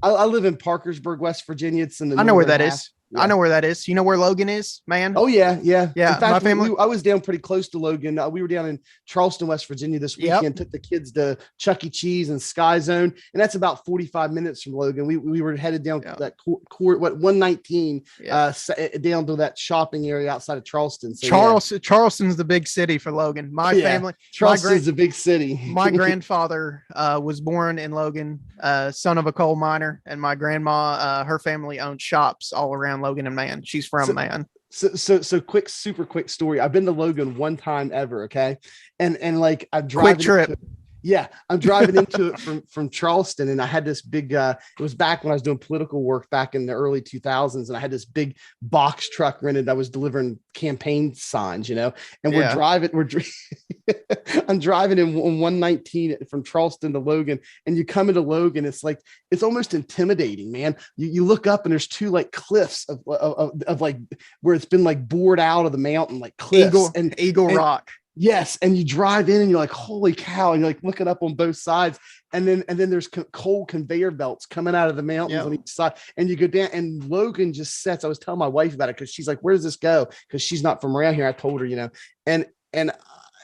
I live in Parkersburg, West Virginia. It's in the I know where that half. is. Yeah. I know where that is. You know where Logan is, man? Oh, yeah. In fact, my family. I was down pretty close to Logan. We were down in Charleston, West Virginia this weekend, took the kids to Chuck E. Cheese and Sky Zone. And that's about 45 minutes from Logan. We were headed down that court, 119, down to that shopping area outside of Charleston. So, Charleston's the big city for Logan. My family. Charleston's a big city. My grandfather was born in Logan, son of a coal miner. And my grandma, her family owned shops all around Logan and Man. She's from Man. So super quick story. I've been to Logan one time ever. Okay. And like I'm driving. Quick trip. I'm driving into it from Charleston, and I had this big, it was back when I was doing political work back in the early 2000s. And I had this big box truck rented. I was delivering campaign signs, and I'm driving in 119 from Charleston to Logan, and you come into Logan. It's like, it's almost intimidating, man. You look up and there's two like cliffs of like where it's been like bored out of the mountain, like cliffs Eagle Rock. Yes, and you drive in and you're like, holy cow, and you're like looking up on both sides, and then there's coal conveyor belts coming out of the mountains on each side, and you go down, and Logan just sets. I was telling my wife about it because she's like, where does this go? Because she's not from around here. I told her,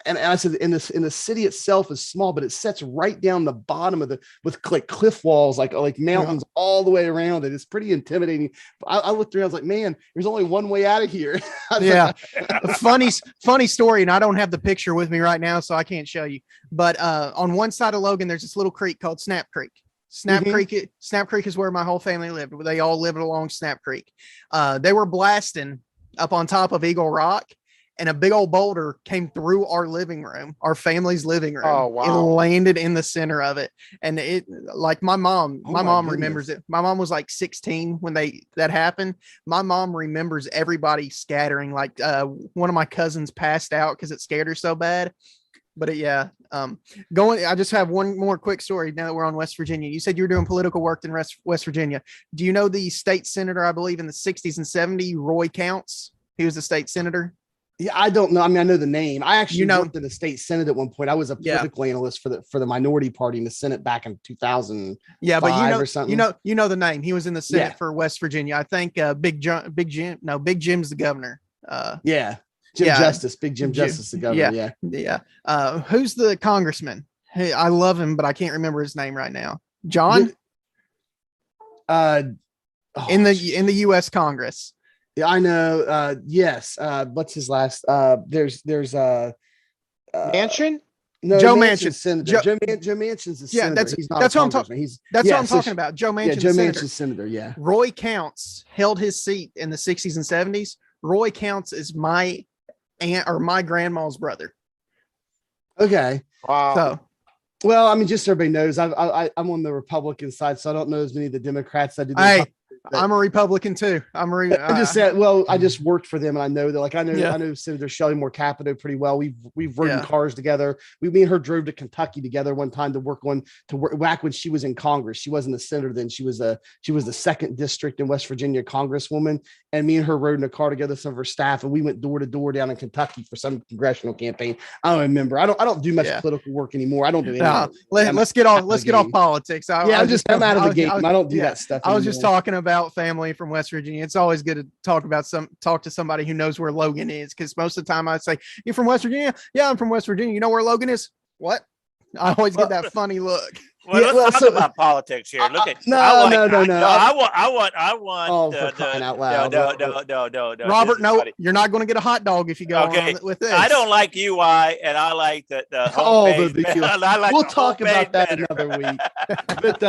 and I said, in the city itself is small, but it sets right down the bottom of with like cliff walls, like mountains all the way around it. It's pretty intimidating. I looked around, I was like, man, there's only one way out of here. Funny story. And I don't have the picture with me right now, so I can't show you. But on one side of Logan, there's this little creek called Snap Creek. Snap Creek. Snap Creek is where my whole family lived. They all lived along Snap Creek. They were blasting up on top of Eagle Rock, and a big old boulder came through our living room, our family's living room. Oh, wow. It landed in the center of it. And it, like my mom remembers it. My mom was like 16 when that happened. My mom remembers everybody scattering. Like one of my cousins passed out because it scared her so bad. But I just have one more quick story now that we're on West Virginia. You said you were doing political work in West Virginia. Do you know the state senator, I believe in the 60s and 70s, Roy Counts? He was the state senator. Yeah, I don't know. I mean, I know the name. I actually worked in the state Senate at one point. I was a political analyst for the minority party in the Senate back in 2000. Yeah, but or something. you know the name. He was in the Senate for West Virginia. I think Big Jim's the governor. Jim Justice, Big Jim Justice, the governor. Yeah. Who's the congressman? Hey, I love him, but I can't remember his name right now. John. In the U.S. Congress. Yeah, I know. Yes. What's his last? There's Manchin? No, Joe Manchin. Senator. Joe Manchin's the senator. That's what I'm talking. That's what I'm talking about. Joe Manchin. Joe Manchin's senator. Yeah. Roy Counts held his seat in the 60s and 70s. Roy Counts is my aunt or my grandma's brother. Okay. Wow. So, well, I mean, just so everybody knows, I'm on the Republican side, so I don't know as many of the Democrats I do. I'm a Republican too. I just said, well, I just worked for them, and I know that, I know Senator Shelley Moore Capito pretty well. We've ridden cars together. Me and her drove to Kentucky together one time to work back when she was in Congress. She wasn't a senator then. She was the second district in West Virginia congresswoman, and me and her rode in a car together, some of her staff, and we went door to door down in Kentucky for some congressional campaign. I don't remember. I don't do much political work anymore. I don't do anything. Let's get off politics. I'm out of the game. I don't do that stuff I was anymore. just talking about family from West Virginia. It's always good to talk to somebody who knows where Logan is, because most of the time I say, "You're from West Virginia?" "Yeah, I'm from West Virginia." "You know where Logan is?" "What?" I always get that funny look. Well, let's talk about politics here. Look at no. I want. Oh, for crying out loud! No. Robert, no, you're not going to get a hot dog if you go on with this. I don't like UI, and I like the homepage. We'll talk about that another week. But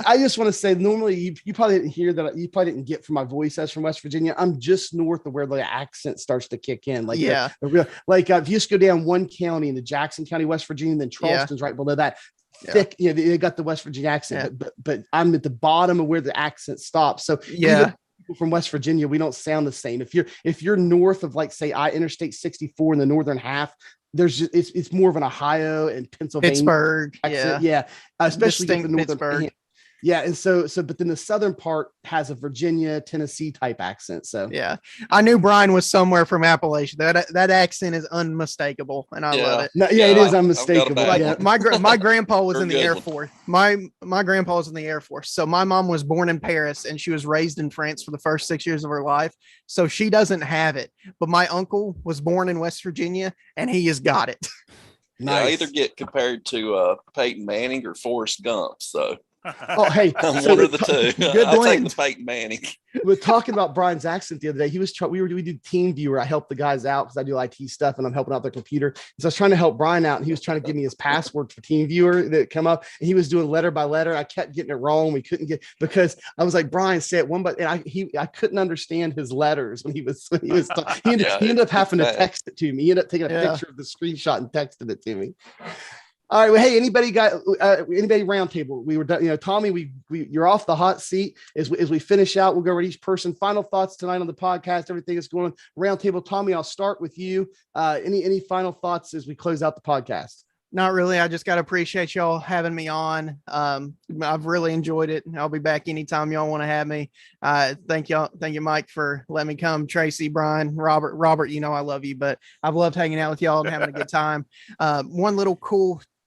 I just want to say, normally you probably didn't hear that. You probably didn't get from my voice as from West Virginia. I'm just north of where the accent starts to kick in. Like the real, if you just go down one county into Jackson County, West Virginia, then Charleston's right below that. Thick, they got the West Virginia accent, but I'm at the bottom of where the accent stops. So even people from West Virginia, we don't sound the same. If you're north of, like, say, Interstate 64 in the northern half, it's more of an Ohio and Pennsylvania, Pittsburgh, accent. Especially the northern Pittsburgh. Yeah, and so, but then the southern part has a Virginia, Tennessee type accent. So I knew Brian was somewhere from Appalachia. That accent is unmistakable, and I love it. No, it is unmistakable. Like, my grandpa was in the Air Force. My grandpa was in the Air Force. So my mom was born in Paris, and she was raised in France for the first 6 years of her life. So she doesn't have it. But my uncle was born in West Virginia, and he has got it. Nice. I either get compared to Peyton Manning or Forrest Gump. So. Oh, hey, I'm one of the two. I'll take the Peyton Manning. We're talking about Brian's accent the other day. We did Team Viewer. I helped the guys out because I do IT stuff and I'm helping out their computer. So I was trying to help Brian out, and he was trying to give me his password for Team Viewer that come up, and he was doing letter by letter. I kept getting it wrong. We couldn't get, because I was like, Brian said one, but I couldn't understand his letters when he was he ended up having to text it to me. He ended up taking a picture of the screenshot and texted it to me. All right. Well, hey, anybody roundtable? We were done. Tommy, you're off the hot seat. As we finish out, we'll go over each person. Final thoughts tonight on the podcast. Everything is going on roundtable. Tommy, I'll start with you. Any final thoughts as we close out the podcast? Not really. I just got to appreciate y'all having me on. I've really enjoyed it. I'll be back anytime y'all want to have me. Thank y'all. Thank you, Mike, for letting me come. Tracy, Brian, Robert, I love you, but I've loved hanging out with y'all and having a good time. One little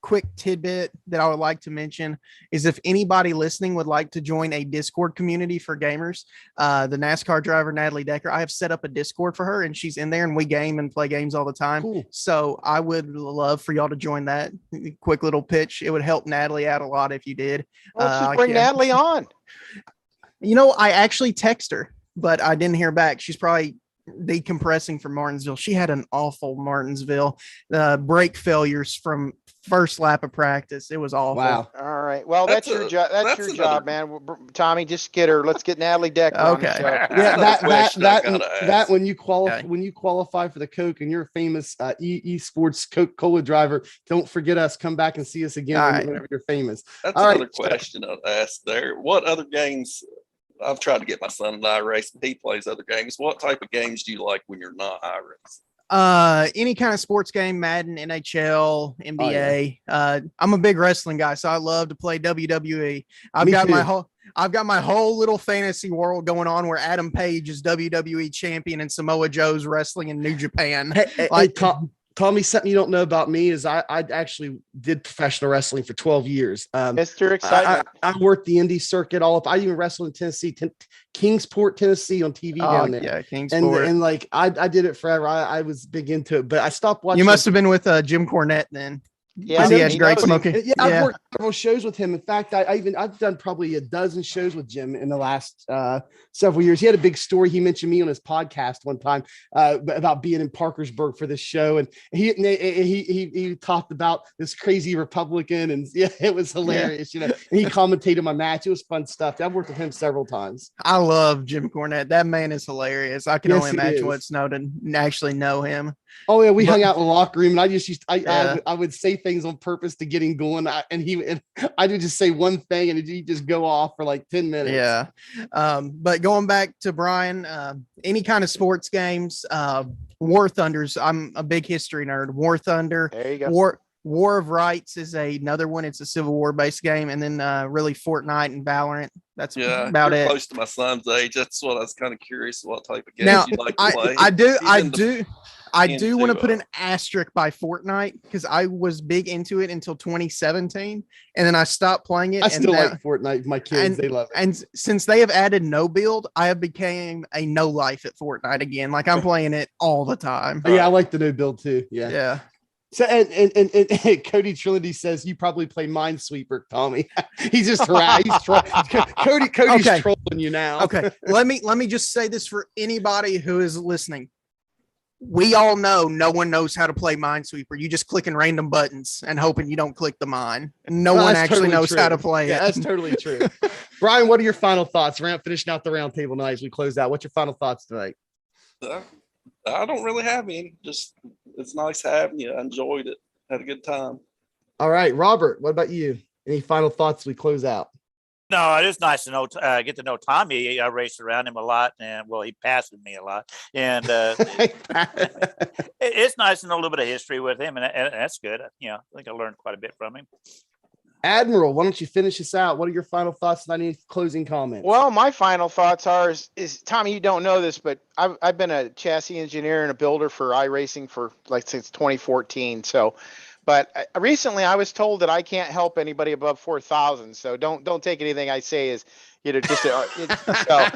quick tidbit that I would like to mention is, if anybody listening would like to join a Discord community for gamers, the NASCAR driver Natalie Decker, I have set up a Discord for her, and she's in there, and we game and play games all the time. Cool. So I would love for y'all to join that. Quick little pitch. It would help Natalie out a lot if you did. Let's just bring Natalie on. I actually text her, but I didn't hear back. She's probably decompressing from Martinsville. She had an awful Martinsville. Brake failures from first lap of practice. It was awful. Wow. All right. Well, that's your job. That's your job, man. Tommy, just get her. Let's get Natalie Decker on the Okay. show. Yeah, That's that when you qualify Okay. when you qualify for the Coke and you're a famous esports Coca-Cola driver, don't forget us. Come back and see us again All right. whenever you're famous. That's All right. another question I'd ask there. What other games? I've tried to get my son and I racing. He plays other games. What type of games do you like when you're not iRacing? Any kind of sports game, Madden, NHL, NBA. I'm a big wrestling guy, so I love to play WWE. I've Me got too. my whole little fantasy world going on where Adam Page is WWE champion and Samoa Joe's wrestling in New Japan. Hey, Tommy, something you don't know about me is I actually did professional wrestling for 12 years. Mr. Excitement. I worked the indie circuit all up. I even wrestled in Tennessee, Kingsport, Tennessee on TV down there. Yeah, Kingsport. And like I did it forever. I was big into it, but I stopped watching. You must have been with Jim Cornette then. Yeah, He had he great knows. smoking. Yeah, I've worked several shows with him. In fact, I've done probably a dozen shows with Jim in the last several years. He had a big story. He mentioned me on his podcast one time about being in Parkersburg for this show, and he talked about this crazy Republican, and yeah, it was hilarious. You know, and he commentated my match. It was fun stuff. I've worked with him several times. I love Jim Cornette. That man is hilarious. I can Yes, only he imagine is. what it's known to actually know him. Oh yeah, we But- hung out in the locker room, and I just used Yeah. I would say things on purpose to get him going, and I would just say one thing, and he'd just go off for like 10 minutes. Yeah. But going back to Brian, any kind of sports games, War Thunders. I'm a big history nerd. War Thunder, There you go. War of Rights is another one. It's a Civil War based game, and then really Fortnite and Valorant. That's Yeah, about you're it. close to my son's age. That's what I was kind of curious what type of games Now, you like to play. I do into, want to put an asterisk by Fortnite because I was big into it until 2017, and then I stopped playing it. I and still now- like Fortnite. My kids, they love it. And since they have added no build, I have became a no life at Fortnite again. Like I'm playing it all the time. Yeah, I like the new build too. Yeah. Yeah. So and Cody Trinity says you probably play Minesweeper, Tommy. He's just Cody's Okay. trolling you now. Okay. let me just say this for anybody who is listening. We all know no one knows how to play Minesweeper. You just clicking random buttons and hoping you don't click the mine. No Well, one that's actually totally knows true. how to play Yeah, it. that's totally true. Brian, what are your final thoughts? Finishing out the round table tonight as we close out. What's your final thoughts tonight? I don't really have any. Just it's nice having you. I enjoyed it. Had a good time. All right, Robert, what about you? Any final thoughts as we close out? No, it is nice to know, get to know Tommy. I raced around him a lot, and well, he passed me a lot, and it's nice to know a little bit of history with him, and that's good. You know, I think I learned quite a bit from him. Admiral, why don't you finish us out? What are your final thoughts and any closing comments? Well, my final thoughts are is Tommy, you don't know this, but I've been a chassis engineer and a builder for iRacing for like since 2014. So, but recently I was told that I can't help anybody above 4,000. So don't take anything I say as just so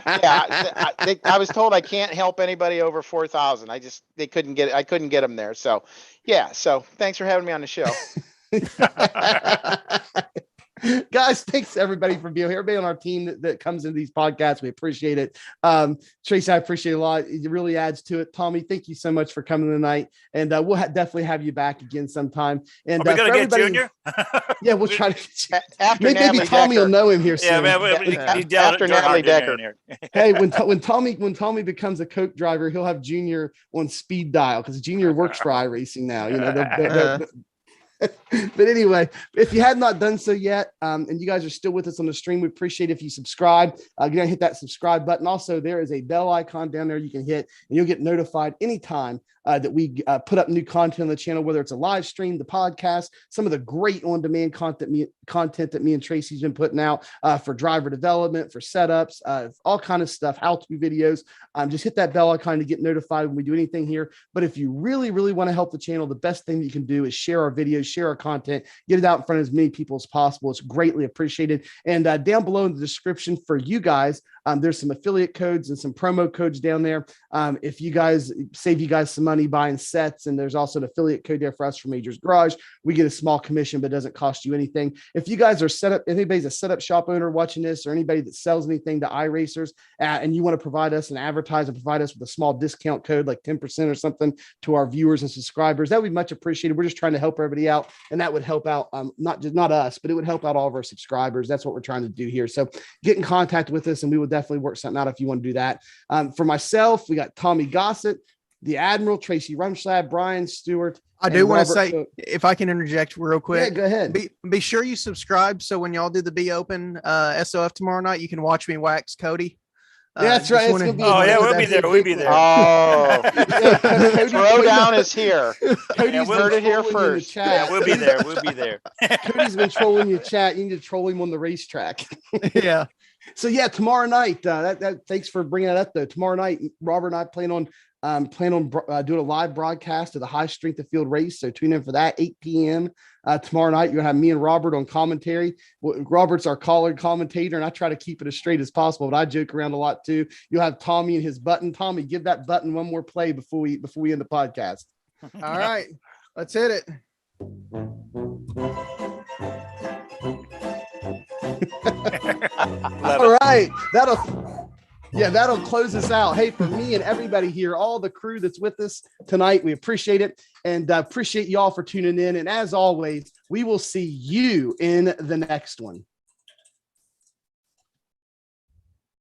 yeah. I was told I can't help anybody over 4,000. I couldn't get them there. So yeah. So thanks for having me on the show. Guys, thanks everybody for being here. Everybody on our team that comes into these podcasts, we appreciate it. Tracy, I appreciate it a lot. It really adds to it. Tommy, thank you so much for coming tonight, and we'll definitely have you back again sometime. And Are we for gonna get everybody- Junior? Yeah, we'll try to. After Maybe Natalie Tommy will Decker. know him here Yeah, soon. man, he's After Natalie Decker. Hey, when Tommy becomes a Coke driver, he'll have Junior on speed dial because Junior works for iRacing now. You know, but anyway, if you have not done so yet, and you guys are still with us on the stream, we appreciate if you subscribe. Again, hit that subscribe button. Also, there is a bell icon down there you can hit, and you'll get notified anytime that we put up new content on the channel, whether it's a live stream, the podcast, some of the great on-demand content that me and Tracy's been putting out for driver development, for setups, all kind of stuff, how-to videos. Just hit that bell icon to get notified when we do anything here. But if you really, really want to help the channel, the best thing that you can do is share our videos, share our content, get it out in front of as many people as possible. It's greatly appreciated. And down below in the description for you guys, there's some affiliate codes and some promo codes down there. If you guys save you guys some money, money buying sets. And there's also an affiliate code there for us from Major's Garage. We get a small commission, but it doesn't cost you anything. If you guys are anybody's a setup shop owner watching this, or anybody that sells anything to iRacers, and you want to provide us and advertise and provide us with a small discount code, like 10% or something to our viewers and subscribers, that would be much appreciated. We're just trying to help everybody out, and that would help out not us, but it would help out all of our subscribers. That's what we're trying to do here. So get in contact with us, and we will definitely work something out if you want to do that. For myself, we got Tommy Gossett, the Admiral, Tracy Rumschlad, Brian Stewart. I do want to say, if I can interject real quick. Yeah, go ahead. Be sure you subscribe, so when y'all do the Be Open SOF tomorrow night, you can watch me wax Cody. That's right. We'll be there. We'll be there. Oh, Throwdown is here. Cody's heard it here first. Yeah, we'll be there. We'll be there. Cody's been trolling your chat. You need to troll him on the racetrack. Yeah. So yeah, tomorrow night. Thanks for bringing that up. Though tomorrow night, Robert and I plan on doing a live broadcast of the high strength of field race. So tune in for that 8 p.m. Tomorrow night. You're gonna have me and Robert on commentary. Robert's our caller commentator, and I try to keep it as straight as possible, but I joke around a lot too. You'll have Tommy and his button. Tommy, give that button one more play before we end the podcast. All right, let's hit it. All right, that'll close us out. Hey, for me and everybody here, all the crew that's with us tonight, we appreciate it, and appreciate y'all for tuning in. And as always, we will see you in the next one.